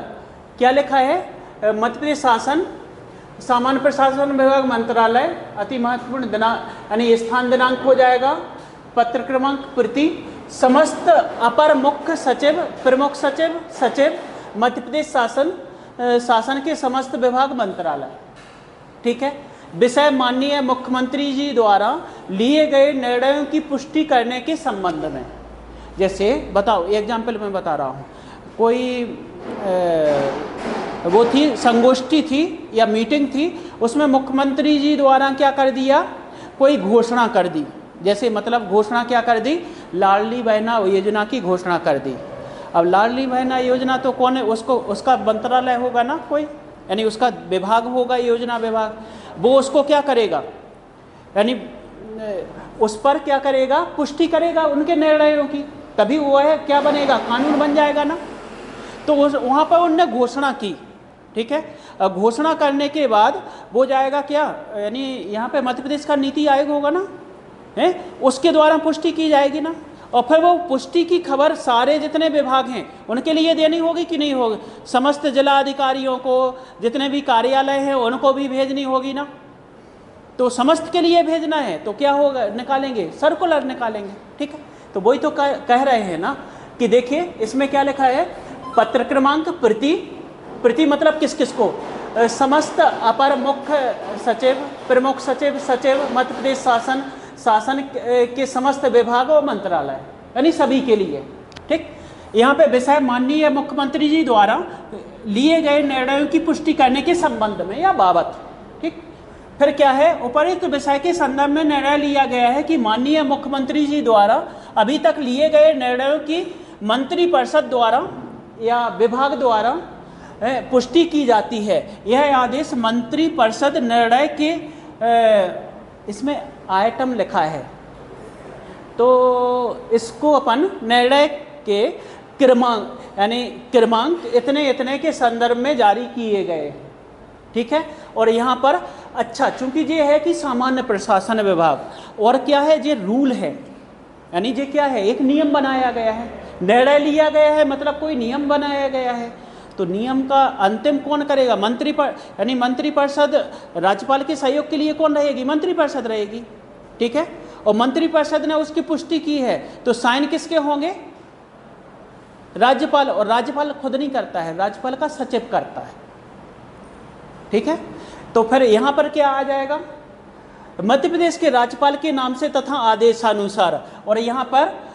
क्या लिखा है? मध्य प्रदेश शासन सामान्य प्रशासन विभाग मंत्रालय, अति महत्वपूर्ण दिनांक यानी स्थान दिनांक हो जाएगा, पत्र क्रमांक, प्रति, समस्त अपर मुख्य सचिव, प्रमुख सचिव, सचिव, मध्य प्रदेश शासन के समस्त विभाग मंत्रालय। ठीक है, विषय माननीय मुख्यमंत्री जी द्वारा लिए गए निर्णयों की पुष्टि करने के संबंध में। जैसे बताओ, एग्जाम्पल मैं बता रहा हूँ, कोई वो थी संगोष्ठी थी या मीटिंग थी, उसमें मुख्यमंत्री जी द्वारा क्या कर दिया? कोई घोषणा कर दी। जैसे मतलब घोषणा क्या कर दी? लाडली बहना योजना की घोषणा कर दी। अब लाडली बहना योजना तो कौन है? उसको उसका मंत्रालय होगा ना कोई, यानी उसका विभाग होगा, योजना विभाग। वो उसको क्या करेगा? यानी उस पर क्या करेगा? पुष्टि करेगा उनके निर्णयों की, तभी वो है क्या बनेगा? कानून बन जाएगा ना। तो वहाँ पर उनने घोषणा की। ठीक है, घोषणा करने के बाद वो जाएगा क्या? यानी यहाँ पे मध्य प्रदेश का नीति आयोग होगा ना, है, उसके द्वारा पुष्टि की जाएगी ना। और फिर वो पुष्टि की खबर सारे जितने विभाग हैं उनके लिए देनी होगी कि नहीं होगी? समस्त जिला अधिकारियों को, जितने भी कार्यालय हैं उनको भी भेजनी होगी ना। तो समस्त के लिए भेजना है तो क्या होगा? निकालेंगे, सर्कुलर निकालेंगे। ठीक है, तो वही तो कह रहे हैं ना कि देखिए इसमें क्या लिखा है? पत्र क्रमांक, प्रति मतलब किस किस को? समस्त अपर मुख्य सचिव, प्रमुख सचिव, सचिव, मध्य प्रदेश शासन के समस्त विभाग और मंत्रालय, यानी सभी के लिए। ठीक, यहाँ पे विषय माननीय मुख्यमंत्री जी द्वारा लिए गए निर्णयों की पुष्टि करने के संबंध में या बाबत। ठीक, फिर क्या है? उपरोक्त विषय के संदर्भ में निर्णय लिया गया है कि माननीय मुख्यमंत्री जी द्वारा अभी तक लिए गए निर्णयों की मंत्रिपरिषद द्वारा या विभाग द्वारा पुष्टि की जाती है। यह आदेश मंत्रिपरिषद निर्णय के इसमें आइटम लिखा है, तो इसको अपन निर्णय के क्रमांक यानी क्रमांक इतने इतने के संदर्भ में जारी किए गए। ठीक है, और यहाँ पर अच्छा चूंकि ये है कि सामान्य प्रशासन विभाग, और क्या है? ये रूल है, यानी ये क्या है? एक नियम बनाया गया है, निर्णय लिया गया है, मतलब कोई नियम बनाया गया है। तो नियम का अंतिम कौन करेगा? यानी मंत्रिपरिषद, राज्यपाल के सहयोग के लिए कौन रहेगी? मंत्रिपरिषद रहेगी। ठीक है, और मंत्रिपरिषद ने उसकी पुष्टि की है तो साइन किसके होंगे? राज्यपाल, और राज्यपाल खुद नहीं करता है, राज्यपाल का सचिव करता है। ठीक है, तो फिर यहाँ पर क्या आ जाएगा, मध्य प्रदेश के राज्यपाल के नाम से तथा आदेशानुसार, और यहाँ पर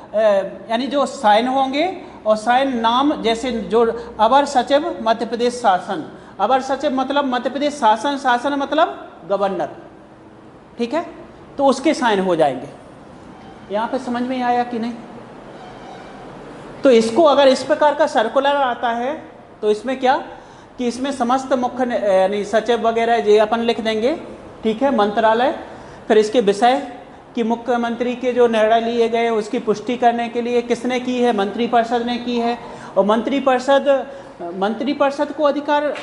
यानी जो साइन होंगे और साइन नाम, जैसे जो अवर सचिव मध्य प्रदेश शासन, अवर सचिव मतलब मध्य प्रदेश शासन, शासन मतलब गवर्नर। ठीक है, तो उसके साइन हो जाएंगे। यहाँ पे समझ में आया कि नहीं? तो इसको अगर इस प्रकार का सर्कुलर आता है तो इसमें क्या कि इसमें समस्त मुख्य यानी सचिव वगैरह ये अपन लिख देंगे। ठीक है, मंत्रालय, फिर इसके विषय कि मुख्यमंत्री के जो निर्णय लिए गए उसकी पुष्टि करने के लिए किसने की है, मंत्रिपरिषद ने की है। और मंत्रिपरिषद को अधिकार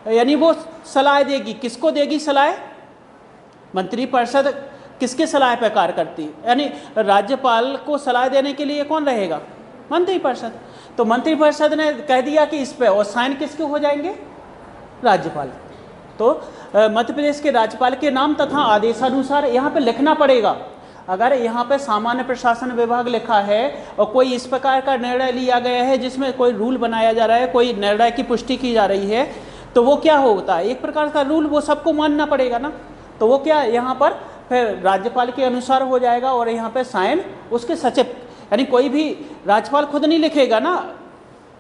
यानी वो सलाह देगी, किसको देगी सलाह? मंत्रिपरिषद किसके सलाह पर कार्य करती है, यानी राज्यपाल को सलाह देने के लिए कौन रहेगा? मंत्रिपरिषद। तो मंत्रिपरिषद ने कह दिया कि इस पे, और साइन किसके हो जाएंगे? राज्यपाल। तो मध्य प्रदेश के राज्यपाल के नाम तथा आदेशानुसार यहाँ पे लिखना पड़ेगा। अगर यहाँ पे सामान्य प्रशासन विभाग लिखा है और कोई इस प्रकार का निर्णय लिया गया है जिसमें कोई रूल बनाया जा रहा है, कोई निर्णय की पुष्टि की जा रही है, तो वो क्या होता है, एक प्रकार का रूल वो सबको मानना पड़ेगा ना। तो वो क्या यहाँ पर फिर राज्यपाल के अनुसार हो जाएगा, और यहाँ पे साइन उसके सचिव, यानी कोई भी राज्यपाल खुद नहीं लिखेगा ना।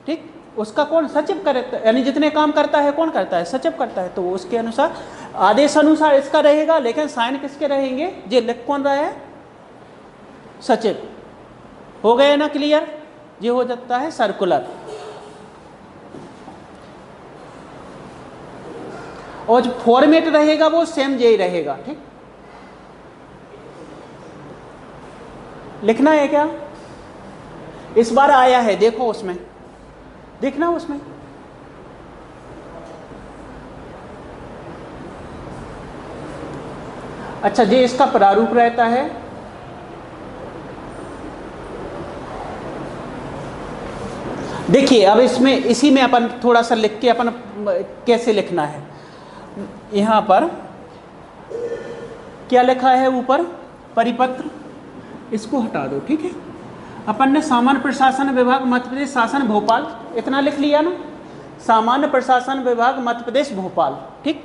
ठीक, उसका कौन? सचिव करे, यानी जितने काम करता है कौन करता है? सचिव करता है। तो वो उसके अनुसार आदेश अनुसार इसका रहेगा, लेकिन साइन किसके रहेंगे? ये लिख कौन रहा है? सचिव। हो गए ना क्लियर? ये हो जाता है सर्कुलर। और जो फॉर्मेट रहेगा वो सेम यही रहेगा। ठीक, लिखना है क्या? इस बार आया है, देखो उसमें, देखना उसमें। अच्छा, ये इसका प्रारूप रहता है। देखिए अब इसमें, इसी में अपन थोड़ा सा लिख के अपन कैसे लिखना है। यहाँ पर क्या लिखा है ऊपर? परिपत्र, इसको हटा दो। ठीक है, अपन ने सामान्य प्रशासन विभाग मध्य प्रदेश शासन भोपाल इतना लिख लिया ना, सामान्य प्रशासन विभाग मध्य प्रदेश भोपाल। ठीक,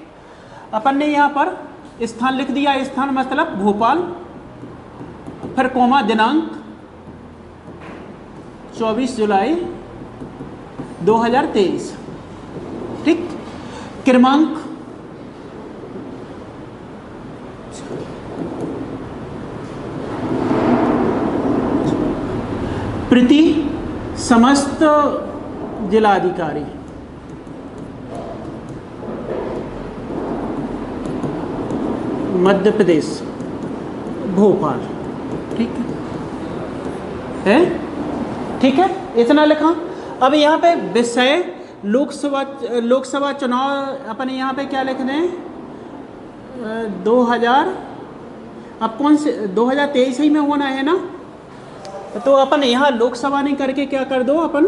अपन ने यहाँ पर स्थान लिख दिया, स्थान मतलब भोपाल, फिर कोमा दिनांक 24 जुलाई 2023। ठीक, क्रमांक प्रति समस्त जिलाधिकारी। मध्य प्रदेश भोपाल। ठीक है, ठीक है, इतना लिखा। अब यहाँ पे विषय लोकसभा चुनाव अपन यहाँ पे क्या लिख दें? 2000, अब कौन से 2023 ही में होना है ना, तो अपन यहाँ लोकसभा नहीं करके क्या कर दो अपन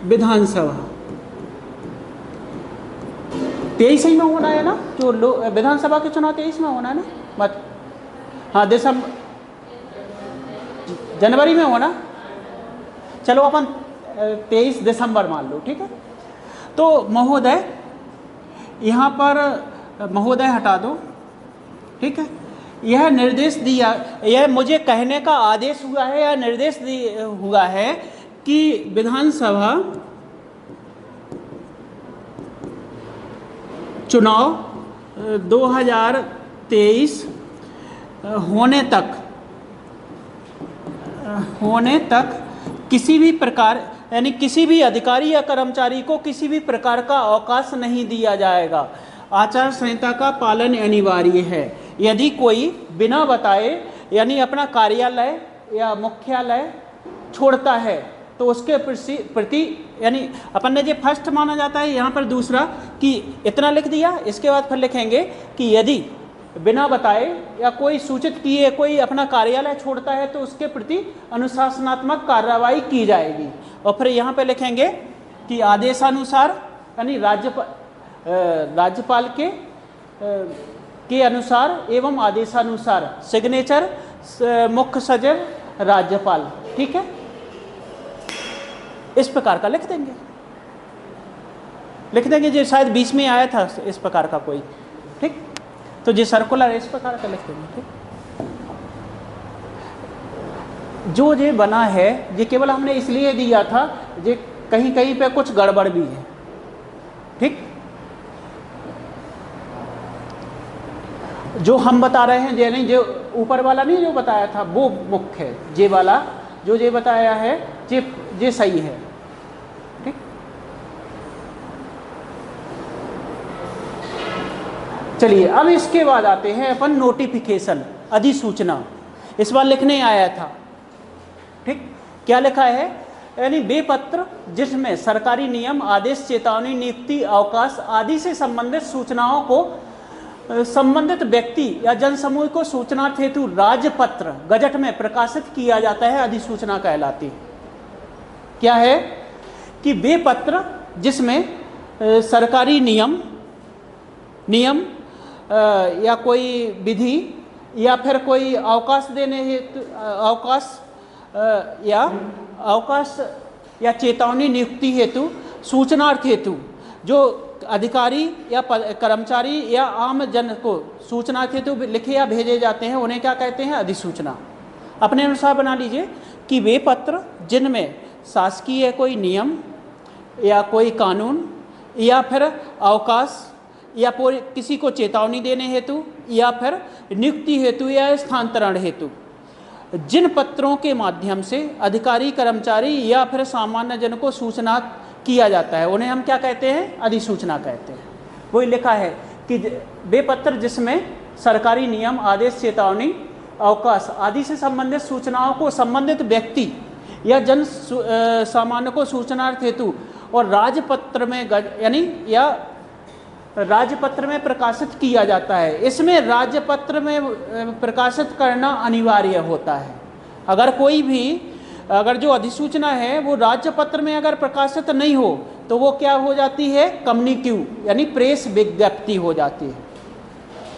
विधानसभा। 23 ही में होना है ना, जो विधानसभा के चुनाव 23 में होना है ना, मत हाँ दिसंबर जनवरी में होना। चलो अपन 23 दिसंबर मान लो। ठीक है, तो महोदय यहाँ पर महोदय हटा दो। ठीक है, यह निर्देश दिया, यह मुझे कहने का आदेश हुआ है या निर्देश हुआ है कि विधानसभा चुनाव 2023 होने तक किसी भी प्रकार, यानी किसी भी अधिकारी या कर्मचारी को किसी भी प्रकार का अवकाश नहीं दिया जाएगा। आचार संहिता का पालन अनिवार्य है। यदि कोई बिना बताए यानी अपना कार्यालय या मुख्यालय छोड़ता है तो उसके प्रति यानी अपन ने जो फर्स्ट माना जाता है, यहाँ पर दूसरा कि इतना लिख दिया, इसके बाद फिर लिखेंगे कि यदि बिना बताए या कोई सूचित किए कोई अपना कार्यालय छोड़ता है तो उसके प्रति अनुशासनात्मक कार्रवाई की जाएगी। और फिर यहाँ पे लिखेंगे कि आदेशानुसार यानी राज्यपाल के अनुसार एवं आदेशानुसार, सिग्नेचर मुख्य सचिव राज्यपाल। ठीक है, इस प्रकार का लिख देंगे जो शायद बीच में आया था इस प्रकार का कोई, ठीक। तो जो सर्कुलर इस प्रकार का लिख देंगे, ठीक। जो ये बना है ये केवल हमने इसलिए दिया था, ये कहीं कहीं पे कुछ गड़बड़ भी है, ठीक। जो हम बता रहे हैं ये नहीं, जो ऊपर वाला नहीं जो बताया था वो मुख्य है, ये वाला जो ये बताया है ये सही है, ठीक। चलिए अब इसके बाद आते हैं अपन नोटिफिकेशन, अधिसूचना। इस बार लिखने आया था, ठीक। क्या लिखा है, यानी वे पत्र जिसमें सरकारी नियम, आदेश, चेतावनी, नियुक्ति, अवकाश आदि से संबंधित सूचनाओं को संबंधित व्यक्ति या जनसमूह को सूचनार्थ हेतु राजपत्र गजट में प्रकाशित किया जाता है, अधिसूचना कहलाती है। क्या है कि वे पत्र जिसमें सरकारी नियम या कोई विधि या फिर कोई अवकाश देने हेतु अवकाश या चेतावनी, नियुक्ति हेतु, सूचनार्थ हेतु जो अधिकारी या कर्मचारी या आम जन को सूचनार्थ हेतु लिखे या भेजे जाते हैं, उन्हें क्या कहते हैं, अधिसूचना। अपने अनुसार बना लीजिए कि वे पत्र जिनमें शासकीय कोई नियम या कोई कानून या फिर अवकाश या किसी को चेतावनी देने हेतु या फिर नियुक्ति हेतु या स्थानांतरण हेतु जिन पत्रों के माध्यम से अधिकारी, कर्मचारी या फिर सामान्य जन को सूचना किया जाता है, उन्हें हम क्या कहते हैं, अधिसूचना कहते हैं। वही लिखा है कि वे पत्र जिसमें सरकारी नियम, आदेश, चेतावनी, अवकाश आदि से संबंधित सूचनाओं को संबंधित व्यक्ति या जन सामान्य को सूचनार्थ हेतु और राजपत्र में या राजपत्र में प्रकाशित किया जाता है। इसमें राजपत्र में प्रकाशित करना अनिवार्य होता है। अगर जो अधिसूचना है वो राजपत्र में अगर प्रकाशित नहीं हो तो वो क्या हो जाती है, कम्युनिक्यू यानी प्रेस विज्ञप्ति हो जाती है,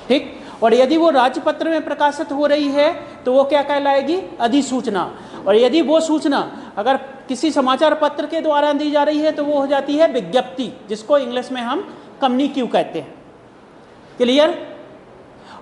ठीक। और यदि वो राजपत्र में प्रकाशित हो रही है तो वो क्या कहलाएगी, अधिसूचना। और यदि वो सूचना अगर किसी समाचार पत्र के द्वारा दी जा रही है तो वो हो जाती है विज्ञप्ति, जिसको इंग्लिश में हम कम्युनिक्यू कहते हैं। क्लियर।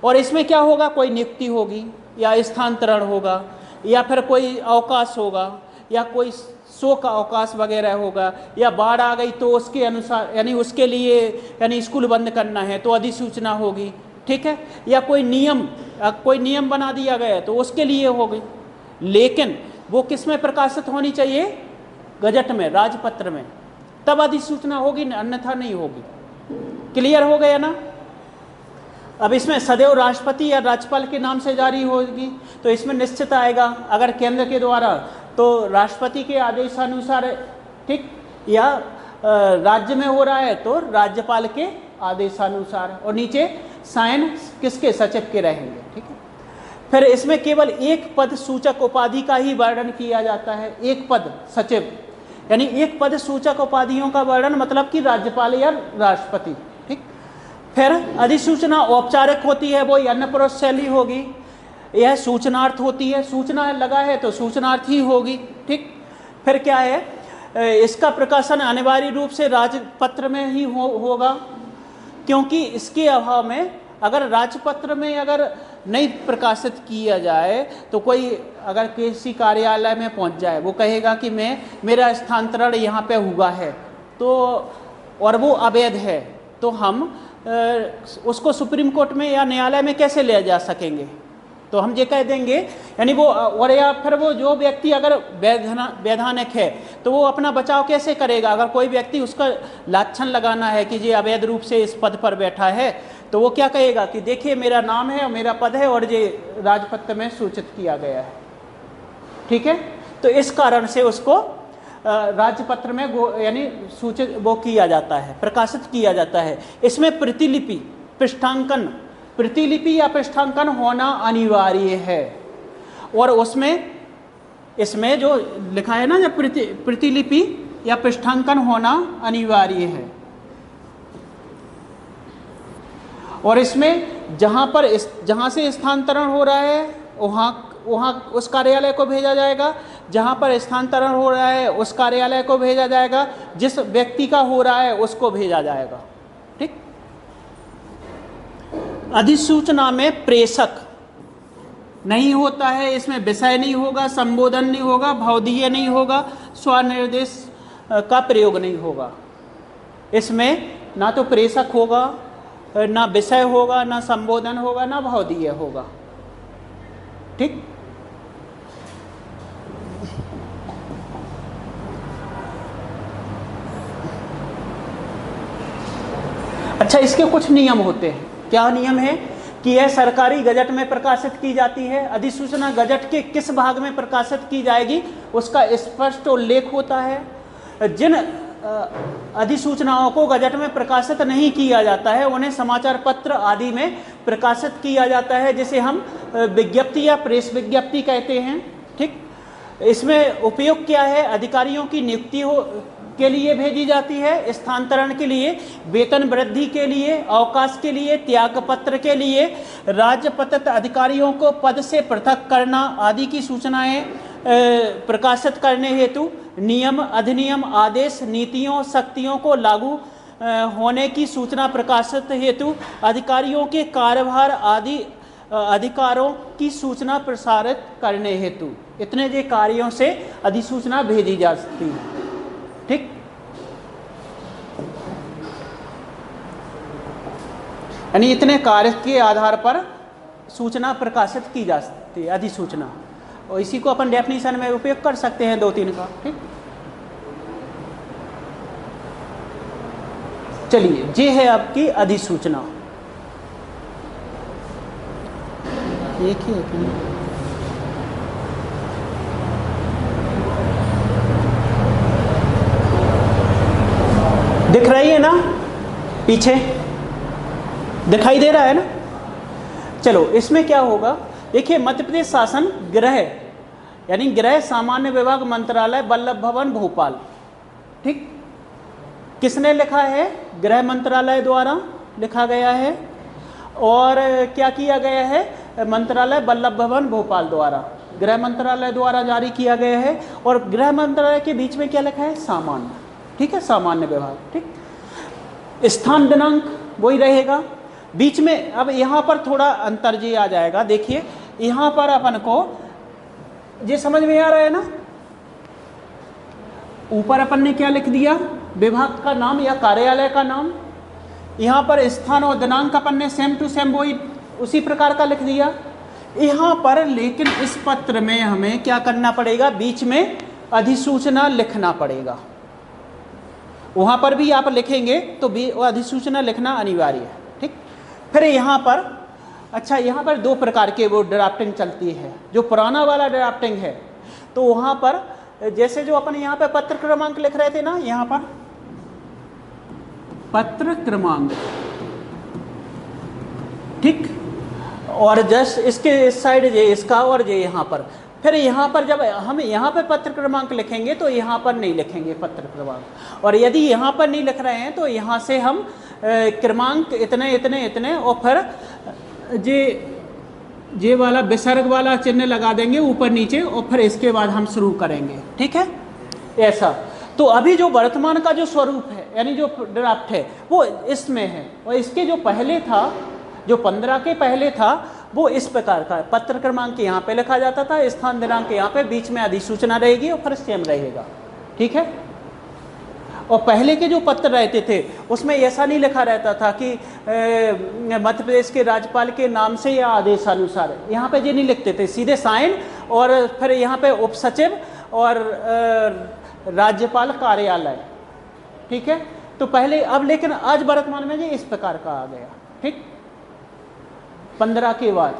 और इसमें क्या होगा, कोई नियुक्ति होगी या स्थानांतरण होगा या फिर कोई अवकाश होगा या कोई शोक अवकाश वगैरह होगा, या बाढ़ आ गई तो उसके अनुसार यानी उसके लिए यानी स्कूल बंद करना है तो अधिसूचना होगी, ठीक है। या कोई नियम बना दिया गया तो उसके लिए होगी, लेकिन वो किस में प्रकाशित होनी चाहिए, गजट में, राजपत्र में, तब अधिसूचना होगी, अन्यथा नहीं होगी। क्लियर हो गया ना। अब इसमें सदैव राष्ट्रपति या राज्यपाल के नाम से जारी होगी तो इसमें निश्चित आएगा, अगर केंद्र के द्वारा तो राष्ट्रपति के आदेशानुसार, ठीक, या राज्य में हो रहा है तो राज्यपाल के आदेशानुसार, और नीचे साइन किसके, सचिव के रहेंगे, ठीक है। फिर इसमें केवल एक पद सूचक उपाधि का ही वर्णन किया जाता है, एक पद सचिव यानी एक पद सूचक उपाधियों का वर्णन, मतलब कि राज्यपाल या राष्ट्रपति, ठीक। फिर अधिसूचना औपचारिक होती है, वो अन्य शैली होगी, यह सूचनार्थ होती है, सूचना लगा है तो सूचनार्थ ही होगी, ठीक। फिर क्या है, इसका प्रकाशन अनिवार्य रूप से राजपत्र में ही होगा, क्योंकि इसके अभाव में अगर राजपत्र में अगर नहीं प्रकाशित किया जाए तो कोई अगर किसी कार्यालय में पहुंच जाए, वो कहेगा कि मेरा स्थानांतरण यहाँ पे हुआ है तो और वो अवैध है, तो हम उसको सुप्रीम कोर्ट में या न्यायालय में कैसे ले जा सकेंगे, तो हम ये कह देंगे यानी वो, और या फिर वो जो व्यक्ति अगर वैधानिक है तो वो अपना बचाव कैसे करेगा, अगर कोई व्यक्ति उसका लाछन लगाना है कि ये अवैध रूप से इस पद पर बैठा है तो वो क्या कहेगा कि देखिए मेरा नाम है और मेरा पद है और ये राजपत्र में सूचित किया गया है, ठीक है। तो इस कारण से उसको राजपत्र में यानी सूचित वो किया जाता है, प्रकाशित किया जाता है। इसमें प्रतिलिपि, पृष्ठांकन, प्रतिलिपि या पृष्ठांकन होना अनिवार्य है, और इसमें जो लिखा है ना, जब प्रतिलिपि या पृष्ठांकन होना अनिवार्य है। और इसमें जहाँ से स्थानांतरण हो रहा है वहाँ उस कार्यालय को भेजा जाएगा, जहाँ पर स्थानांतरण हो रहा है उस कार्यालय को भेजा जाएगा, जिस व्यक्ति का हो रहा है उसको भेजा जाएगा। ठीक। अधिसूचना में प्रेषक नहीं होता है, इसमें विषय नहीं होगा, संबोधन नहीं होगा, भवदीय नहीं होगा, स्वनिर्देश का प्रयोग नहीं होगा। इसमें ना तो प्रेषक होगा, ना विषय होगा, ना संबोधन होगा, ना भवदीय होगा। ठीक। अच्छा, इसके कुछ नियम होते हैं। क्या नियम है कि यह सरकारी गजट में प्रकाशित की जाती है। अधिसूचना गजट के किस भाग में प्रकाशित की जाएगी उसका स्पष्ट उल्लेख होता है। जिन अधिसूचनाओं को गजट में प्रकाशित नहीं किया जाता है उन्हें समाचार पत्र आदि में प्रकाशित किया जाता है, जिसे हम विज्ञप्ति या प्रेस विज्ञप्ति कहते हैं। ठीक। इसमें उपयोग क्या है? अधिकारियों की नियुक्ति के लिए भेजी जाती है, स्थानांतरण के लिए, वेतन वृद्धि के लिए, अवकाश के लिए, त्यागपत्र के लिए, राजपत्रित अधिकारियों को पद से पृथक करना आदि की सूचनाएं प्रकाशित करने हेतु नियम, अधिनियम, आदेश, नीतियों, शक्तियों को लागू होने की सूचना प्रकाशित हेतु अधिकारियों के कार्यभार आदि अधिकारों की सूचना प्रसारित करने हेतु इतने जे कार्यों से अधिसूचना भेजी जा सकती है। ठीक। यानी इतने कार्य के आधार पर सूचना प्रकाशित की जा सकती है, अधिसूचना। और इसी को अपन डेफिनेशन में उपयोग कर सकते हैं 2-3 का। ठीक। चलिए, ये है आपकी अधिसूचना। एक ही दिख रही है ना, पीछे दिखाई दे रहा है ना। चलो, इसमें क्या होगा, देखिए, मध्य प्रदेश शासन गृह यानी गृह सामान्य विभाग मंत्रालय वल्लभ भवन भोपाल। ठीक। किसने लिखा है? गृह मंत्रालय द्वारा लिखा गया है। और क्या किया गया है? मंत्रालय वल्लभ भवन भोपाल द्वारा, गृह मंत्रालय द्वारा जारी किया गया है। और गृह मंत्रालय के बीच में क्या लिखा है? सामान्य। ठीक है, सामान्य विभाग। ठीक। स्थान दिनांक वही रहेगा। बीच में अब यहाँ पर थोड़ा अंतर जी आ जाएगा। देखिए, यहाँ पर अपन को ये समझ में आ रहा है ना, ऊपर अपन ने क्या लिख दिया? विभाग का नाम या कार्यालय का नाम। यहाँ पर स्थान और दिनांक अपन ने सेम टू सेम वही उसी प्रकार का लिख दिया। यहाँ पर लेकिन इस पत्र में हमें क्या करना पड़ेगा? बीच में अधिसूचना लिखना पड़ेगा। वहाँ पर भी आप लिखेंगे तो भी अधिसूचना लिखना अनिवार्य है। ठीक। फिर यहाँ पर, अच्छा, यहाँ पर 2 प्रकार के वो ड्राफ्टिंग चलती है। जो पुराना वाला ड्राफ्टिंग है तो वहाँ पर जैसे जो अपन यहाँ पे पत्र क्रमांक लिख रहे थे ना, यहाँ पर पत्र क्रमांक। ठीक। और जस्ट इसके इस साइड ये इसका और ये यहाँ पर। फिर यहाँ पर जब हम यहाँ पर पत्र क्रमांक लिखेंगे तो यहाँ पर नहीं लिखेंगे पत्र क्रमांक। और यदि यहाँ पर नहीं लिख रहे हैं तो यहाँ से हम क्रमांक इतने इतने इतने और फिर ये वाला विसर्ग वाला चिन्ह लगा देंगे ऊपर नीचे, और फिर इसके बाद हम शुरू करेंगे। ठीक है, ऐसा। तो अभी जो वर्तमान का जो स्वरूप है यानी जो ड्राफ्ट है वो इसमें है। और इसके जो पहले था, जो 15 के पहले था, वो इस प्रकार का पत्र क्रमांक यहाँ पे लिखा जाता था, स्थान दिनांक यहाँ पे, बीच में अधिसूचना रहेगी और फिर सेम रहेगा। ठीक है। और पहले के जो पत्र रहते थे उसमें ऐसा नहीं लिखा रहता था कि मध्य प्रदेश के राज्यपाल के नाम से या आदेशानुसार, यहाँ पे ये नहीं लिखते थे, सीधे साइन और फिर यहाँ पे उप सचिव और राज्यपाल कार्यालय। ठीक है। तो पहले, अब लेकिन आज वर्तमान में ये इस प्रकार का आ गया। ठीक। 15 के बाद।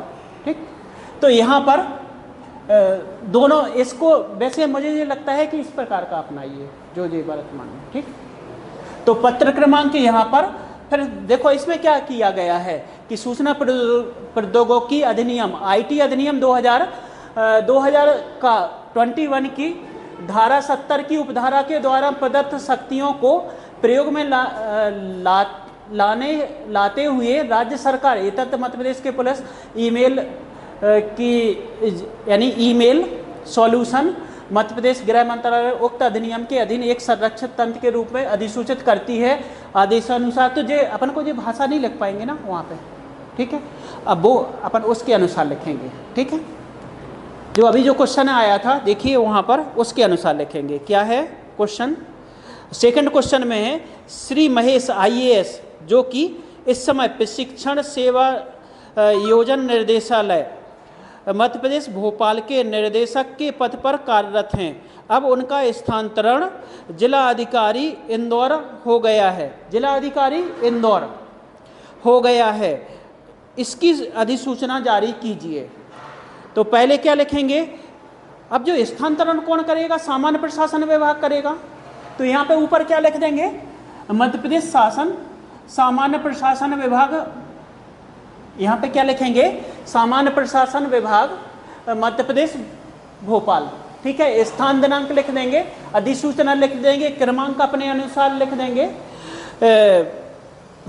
ठीक। तो यहाँ पर दोनों, इसको वैसे मुझे ये लगता है कि इस प्रकार का अपनाइए जो ये वर्तमान में। ठीक। तो पत्र क्रमांक यहाँ पर, फिर देखो इसमें क्या किया गया है कि सूचना प्रौद्योगिकी अधिनियम IT अधिनियम 2000 का 21 की धारा 70 की उपधारा के द्वारा प्रदत्त शक्तियों को प्रयोग में लाते हुए राज्य सरकार एतत् मध्य प्रदेश के पुलिस ईमेल की यानी ईमेल सॉल्यूशन मध्य प्रदेश गृह मंत्रालय उक्त अधिनियम के अधीन एक संरक्षित तंत्र के रूप में अधिसूचित करती है आदेशानुसार। तो जे अपन को जो भाषा नहीं लिख पाएंगे ना वहाँ पे, ठीक है, अब वो अपन उसके अनुसार लिखेंगे, ठीक है। जो अभी जो क्वेश्चन आया था देखिए वहाँ पर उसके अनुसार लिखेंगे। क्या है क्वेश्चन? सेकंड क्वेश्चन में है श्री महेश IAS जो कि इस समय प्रशिक्षण सेवा योजना निर्देशालय मध्य प्रदेश भोपाल के निर्देशक के पद पर कार्यरत हैं। अब उनका स्थानांतरण जिला अधिकारी इंदौर हो गया है। जिला अधिकारी इंदौर हो गया है, इसकी अधिसूचना जारी कीजिए। तो पहले क्या लिखेंगे? अब जो स्थानांतरण कौन करेगा? सामान्य प्रशासन विभाग करेगा। तो यहाँ पे ऊपर क्या लिख देंगे? मध्य प्रदेश शासन सामान्य प्रशासन विभाग। यहाँ पे क्या लिखेंगे? सामान्य प्रशासन विभाग मध्य प्रदेश भोपाल, ठीक है। स्थान दिनांक लिख देंगे, अधिसूचना लिख देंगे, क्रमांक अपने अनुसार लिख देंगे।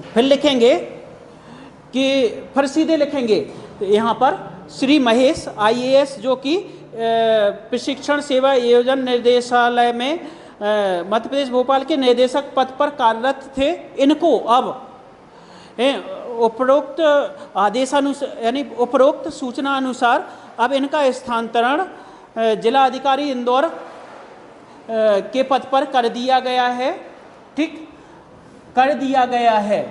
फिर लिखेंगे कि फिर सीधे लिखेंगे यहाँ पर श्री महेश IAS जो कि प्रशिक्षण सेवा योजना निर्देशालय में मध्य प्रदेश भोपाल के निर्देशक पद पर कार्यरत थे। इनको अब उपरोक्त आदेशानुसार यानी उपरोक्त सूचना अनुसार अब इनका स्थानांतरण जिला अधिकारी इंदौर के पद पर कर दिया गया है, ठीक, कर दिया गया है,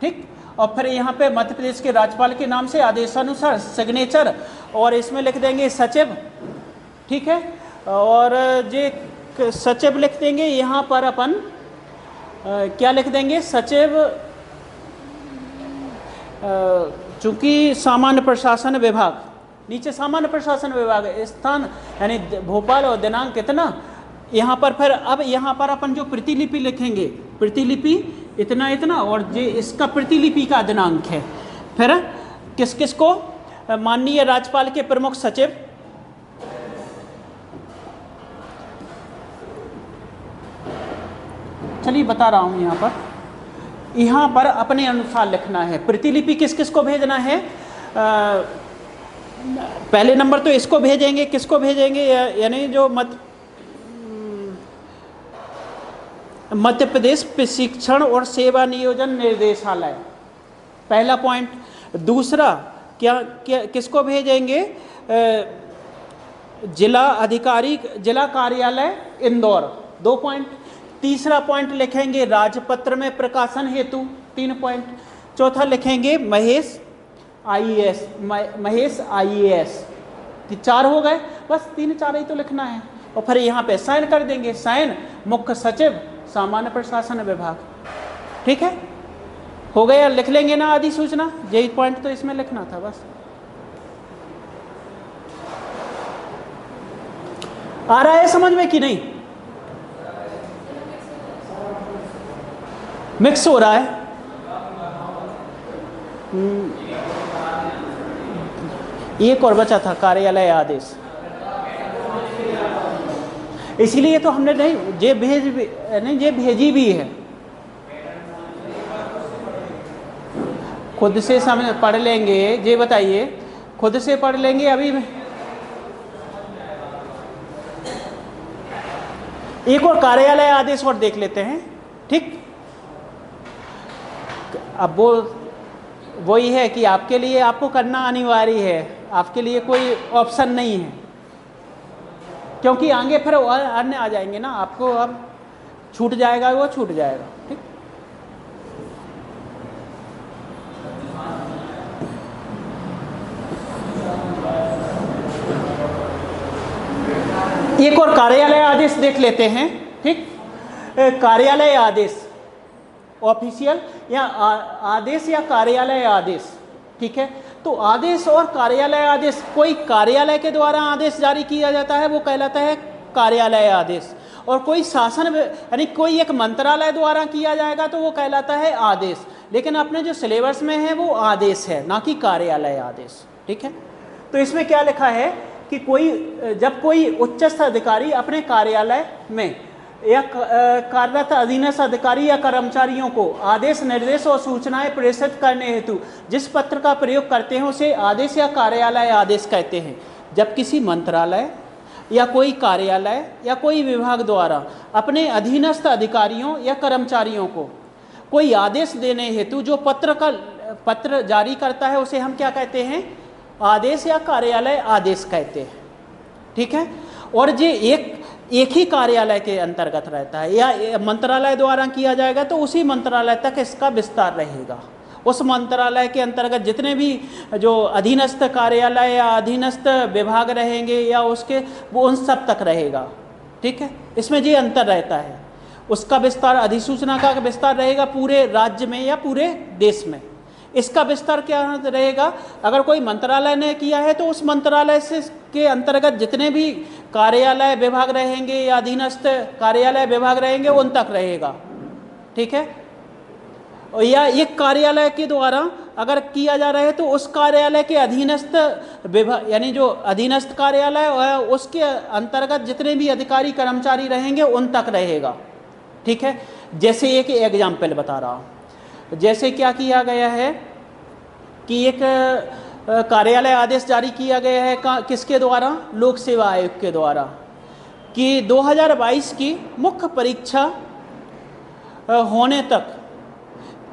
ठीक। और फिर यहाँ पे मध्य प्रदेश के राज्यपाल के नाम से आदेशानुसार सिग्नेचर और इसमें लिख देंगे सचिव, ठीक है। और जे सचिव लिख देंगे यहाँ पर अपन क्या लिख देंगे? सचिव, चूंकि सामान्य प्रशासन विभाग, नीचे सामान्य प्रशासन विभाग स्थान यानी भोपाल और दिनांक कितना यहाँ पर। फिर अब यहाँ पर अपन जो प्रतिलिपि लिखेंगे, प्रतिलिपि इतना इतना और जे इसका प्रतिलिपि का दिनांक है। फिर किस किस को? माननीय राज्यपाल के प्रमुख सचिव, चलिए बता रहा हूँ यहाँ पर अपने अनुसार लिखना है। प्रतिलिपि किस किस को भेजना है? पहले नंबर तो इसको भेजेंगे, किसको भेजेंगे? यानी जो मध्य प्रदेश प्रशिक्षण और सेवा नियोजन निर्देशालय, पहला पॉइंट। दूसरा क्या किसको भेजेंगे? जिला अधिकारी जिला कार्यालय इंदौर, 2 पॉइंट। तीसरा पॉइंट लिखेंगे राजपत्र में प्रकाशन हेतु, 3 पॉइंट। चौथा लिखेंगे महेश IAS, महेश IAS, 4 हो गए, बस 3-4 ही तो लिखना है। और फिर यहाँ पे साइन कर देंगे, साइन मुख्य सचिव सामान्य प्रशासन विभाग, ठीक है, हो गया। लिख लेंगे ना अधिसूचना, यही पॉइंट तो इसमें लिखना था बस। आ रहा है समझ में कि नहीं? मिक्स हो रहा है। एक और बचा था कार्यालय आदेश, इसीलिए तो हमने नहीं ये भेजी भी है। खुद से समझ पढ़ लेंगे, ये बताइए, खुद से पढ़ लेंगे। अभी एक और कार्यालय आदेश और देख लेते हैं, ठीक। अब वही है कि आपके लिए आपको करना अनिवार्य है, आपके लिए कोई ऑप्शन नहीं है, क्योंकि आगे फिर अन्य आ जाएंगे ना, आपको अब छूट जाएगा, वो छूट जाएगा, ठीक। एक और कार्यालय आदेश देख लेते हैं, ठीक। कार्यालय आदेश ऑफिशियल या आदेश या कार्यालय आदेश, ठीक है। तो आदेश और कार्यालय आदेश, कोई कार्यालय के द्वारा आदेश जारी किया जाता है वो कहलाता है कार्यालय आदेश, और कोई शासन यानी कोई एक मंत्रालय द्वारा किया जाएगा तो वो कहलाता है आदेश। लेकिन अपने जो सिलेबस में है वो आदेश है, ना कि कार्यालय आदेश, ठीक है। तो इसमें क्या लिखा है कि जब कोई उच्चस्थ अधिकारी अपने कार्यालय में या कार्यरत अधीनस्थ अधिकारी या कर्मचारियों को आदेश, निर्देश और सूचनाएं प्रेषित करने हेतु जिस पत्र का प्रयोग करते हैं उसे आदेश या कार्यालय आदेश कहते हैं। जब किसी मंत्रालय या कोई कार्यालय या कोई विभाग द्वारा अपने अधीनस्थ अधिकारियों या कर्मचारियों को कोई आदेश देने हेतु जो पत्र जारी करता है उसे हम क्या कहते हैं? आदेश या कार्यालय आदेश कहते हैं। ठीक है। और ये एक ही कार्यालय के अंतर्गत रहता है या मंत्रालय द्वारा किया जाएगा तो उसी मंत्रालय तक इसका विस्तार रहेगा। उस मंत्रालय के अंतर्गत जितने भी जो अधीनस्थ कार्यालय या अधीनस्थ विभाग रहेंगे या उसके वो उन सब तक रहेगा। ठीक है। इसमें ये अंतर रहता है। उसका विस्तार, अधिसूचना का विस्तार रहेगा पूरे राज्य में या पूरे देश में। इसका विस्तार क्या रहेगा? अगर कोई मंत्रालय ने किया है तो उस मंत्रालय से के अंतर्गत जितने भी कार्यालय विभाग रहेंगे या अधीनस्थ कार्यालय विभाग रहेंगे उन तक रहेगा। ठीक है। या एक कार्यालय के द्वारा अगर किया जा रहा है तो उस कार्यालय के अधीनस्थ विभाग यानी जो अधीनस्थ कार्यालय और उसके अंतर्गत जितने भी अधिकारी कर्मचारी रहेंगे उन तक रहेगा। ठीक है। जैसे एक एग्जाम्पल बता रहा हूँ। जैसे क्या किया गया है कि एक कार्यालय आदेश जारी किया गया है किसके द्वारा? लोक सेवा आयोग के द्वारा कि 2022 की मुख्य परीक्षा होने तक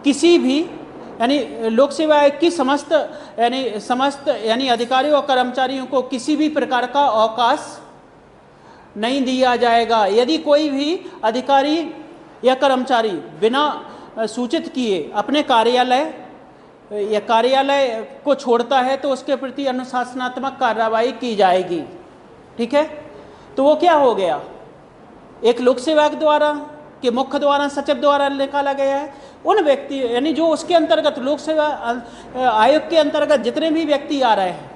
किसी भी यानी लोक सेवा आयोग की समस्त यानी अधिकारियों और कर्मचारियों को किसी भी प्रकार का अवकाश नहीं दिया जाएगा। यदि कोई भी अधिकारी या कर्मचारी बिना सूचित किए अपने कार्यालय को छोड़ता है तो उसके प्रति अनुशासनात्मक कार्रवाई की जाएगी। ठीक है। तो वो क्या हो गया? एक लोक सेवा द्वारा के मुख्य द्वारा सचिव द्वारा निकाला गया है। उन व्यक्ति यानी जो उसके अंतर्गत लोक सेवा आयोग के अंतर्गत जितने भी व्यक्ति आ रहे हैं,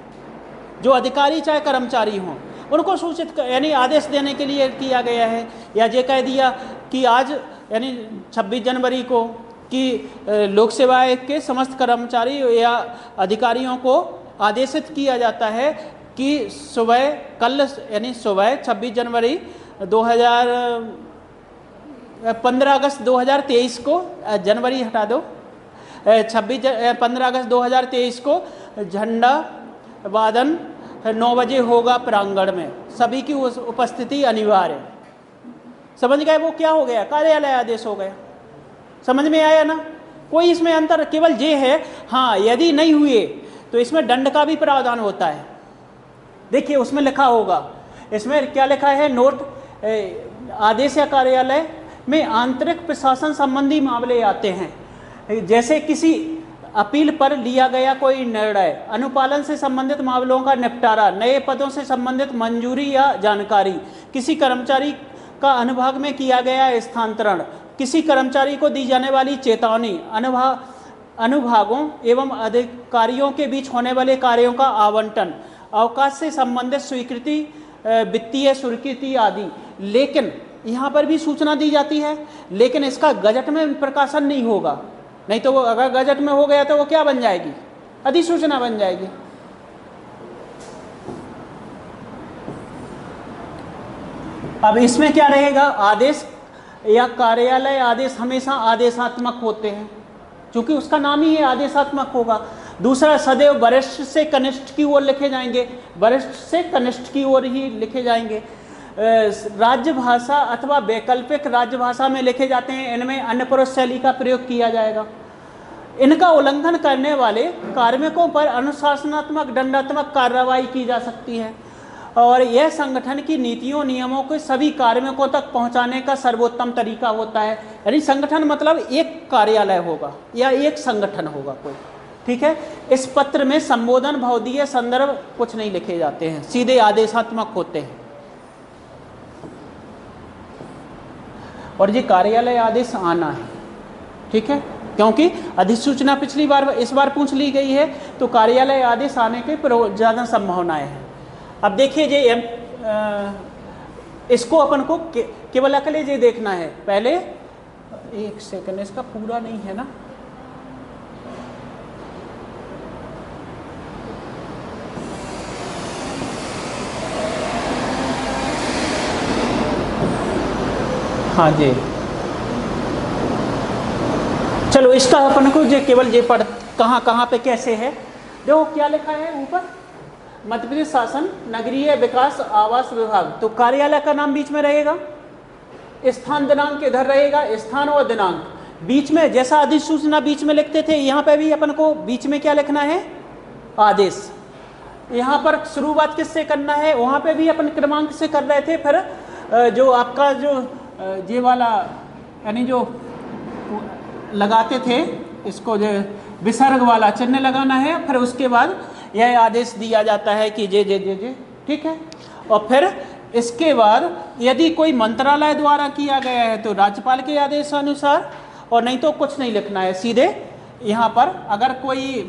जो अधिकारी चाहे कर्मचारी हों, उनको सूचित यानी आदेश देने के लिए किया गया है। या ये कह दिया कि आज यानी 26 जनवरी को कि लोक सेवा आयोग के समस्त कर्मचारी या अधिकारियों को आदेशित किया जाता है कि कल यानी सुबह 26 जनवरी 15 अगस्त 2023 को जनवरी हटा दो 15 अगस्त 2023 को झंडा वादन 9 बजे होगा प्रांगण में, सभी की उपस्थिति अनिवार्य। समझ गए? वो क्या हो गया? कार्यालय आदेश हो गया। समझ में आया ना? कोई इसमें अंतर केवल ये है। हाँ, यदि नहीं हुए तो इसमें दंड का भी प्रावधान होता है। देखिए उसमें लिखा होगा, इसमें क्या लिखा है? नोट, आदेश या कार्यालय में आंतरिक प्रशासन संबंधी मामले आते हैं, जैसे किसी अपील पर लिया गया कोई निर्णय, अनुपालन से संबंधित मामलों का निपटारा, नए पदों से संबंधित मंजूरी या जानकारी, किसी कर्मचारी का अनुभाग में किया गया स्थानांतरण, किसी कर्मचारी को दी जाने वाली चेतावनी, अनुभागों एवं अधिकारियों के बीच होने वाले कार्यों का आवंटन, अवकाश से संबंधित स्वीकृति, वित्तीय स्वीकृति आदि। लेकिन यहाँ पर भी सूचना दी जाती है, लेकिन इसका गजट में प्रकाशन नहीं होगा। नहीं तो वो अगर गजट में हो गया तो वो क्या बन जाएगी? अधिसूचना बन जाएगी। अब इसमें क्या रहेगा? आदेश या कार्यालय आदेश हमेशा आदेशात्मक होते हैं, क्योंकि उसका नाम ही है आदेशात्मक होगा। दूसरा, सदैव वरिष्ठ से कनिष्ठ की ओर लिखे जाएंगे, वरिष्ठ से कनिष्ठ की ओर ही लिखे जाएंगे। राजभाषा अथवा वैकल्पिक राजभाषा में लिखे जाते हैं। इनमें अन्य पुरुष शैली का प्रयोग किया जाएगा। इनका उल्लंघन करने वाले कार्मिकों पर अनुशासनात्मक दंडात्मक कार्रवाई की जा सकती है और यह संगठन की नीतियों नियमों को सभी कार्मिकों तक पहुंचाने का सर्वोत्तम तरीका होता है। यानी संगठन मतलब एक कार्यालय होगा या एक संगठन होगा कोई। ठीक है। इस पत्र में संबोधन, भौतिक संदर्भ कुछ नहीं लिखे जाते हैं, सीधे आदेशात्मक होते हैं। और ये कार्यालय आदेश आना है। ठीक है, क्योंकि अधिसूचना पिछली बार इस बार पूछ ली गई है तो कार्यालय आदेश आने के ज़्यादा संभावनाएं हैं। अब देखिए ये इसको अपन को केवल अकेले ये देखना है। पहले एक सेकंड, इसका पूरा नहीं है ना। हाँ जी, चलो इसका अपन को जो केवल ये पढ़ कहाँ पे कैसे है। देखो क्या लिखा है ऊपर, मध्य प्रदेश शासन नगरीय विकास आवास विभाग, तो कार्यालय का नाम बीच में रहेगा, स्थान दिनांक इधर रहेगा, स्थान और दिनांक बीच में, जैसा अधिसूचना बीच में लिखते थे यहाँ पे भी अपन को बीच में क्या लिखना है, आदेश। यहाँ पर शुरुआत किससे करना है, वहाँ पे भी अपन क्रमांक से कर रहे थे, फिर जो आपका जो ये वाला यानी जो लगाते थे इसको जो विसर्ग वाला चिन्ह लगाना है, फिर उसके बाद यह आदेश दिया जाता है कि जे जे जे जे, ठीक है। और फिर इसके बाद यदि कोई मंत्रालय द्वारा किया गया है तो राज्यपाल के आदेश अनुसार, और नहीं तो कुछ नहीं लिखना है, सीधे यहाँ पर अगर कोई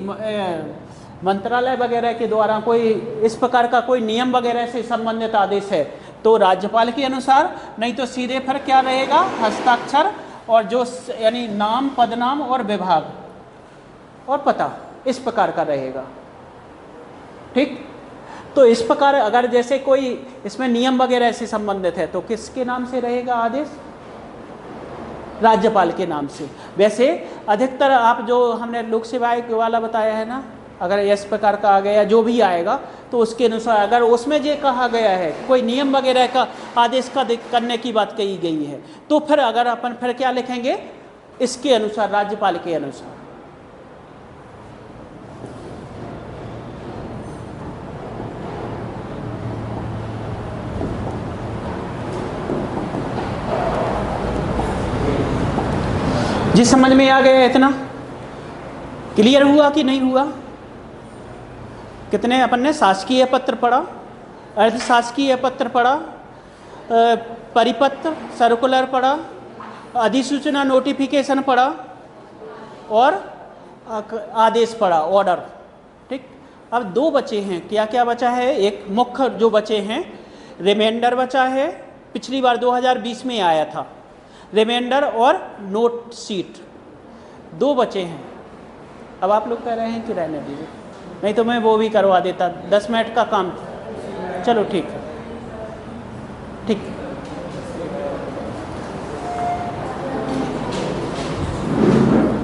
मंत्रालय वगैरह के द्वारा कोई इस प्रकार का कोई नियम वगैरह से संबंधित आदेश है तो राज्यपाल के अनुसार, नहीं तो सीधे फिर क्या रहेगा, हस्ताक्षर और जो यानी नाम, पदनाम और विभाग और पता, इस प्रकार का रहेगा, ठीक। तो इस प्रकार अगर जैसे कोई इसमें नियम वगैरह से संबंधित है तो किसके नाम से रहेगा आदेश, राज्यपाल के नाम से। वैसे अधिकतर आप जो हमने लोक सेवा आयोग वाला बताया है ना, अगर इस प्रकार का आ गया जो भी आएगा तो उसके अनुसार, अगर उसमें ये कहा गया है कोई नियम वगैरह का आदेश का करने की बात कही गई है तो फिर अगर अपन फिर क्या लिखेंगे, इसके अनुसार, राज्यपाल के अनुसार। जी समझ में आ गया, इतना क्लियर हुआ कि नहीं हुआ? कितने अपन ने शासकीय पत्र पढ़ा, अर्ध शासकीय पत्र पढ़ा, परिपत्र सर्कुलर पढ़ा, अधिसूचना नोटिफिकेशन पढ़ा और आदेश पढ़ा, ऑर्डर, ठीक। अब दो बचे हैं, क्या क्या बचा है, एक मुख्य जो बचे हैं, रिमाइंडर बचा है, पिछली बार 2020 में आया था, रिमाइंडर और नोट शीट, दो बचे हैं। अब आप लोग कह रहे हैं कि रहने दीजिए, नहीं तो मैं वो भी करवा देता, 10 मिनट का काम, चलो ठीक है, ठीक।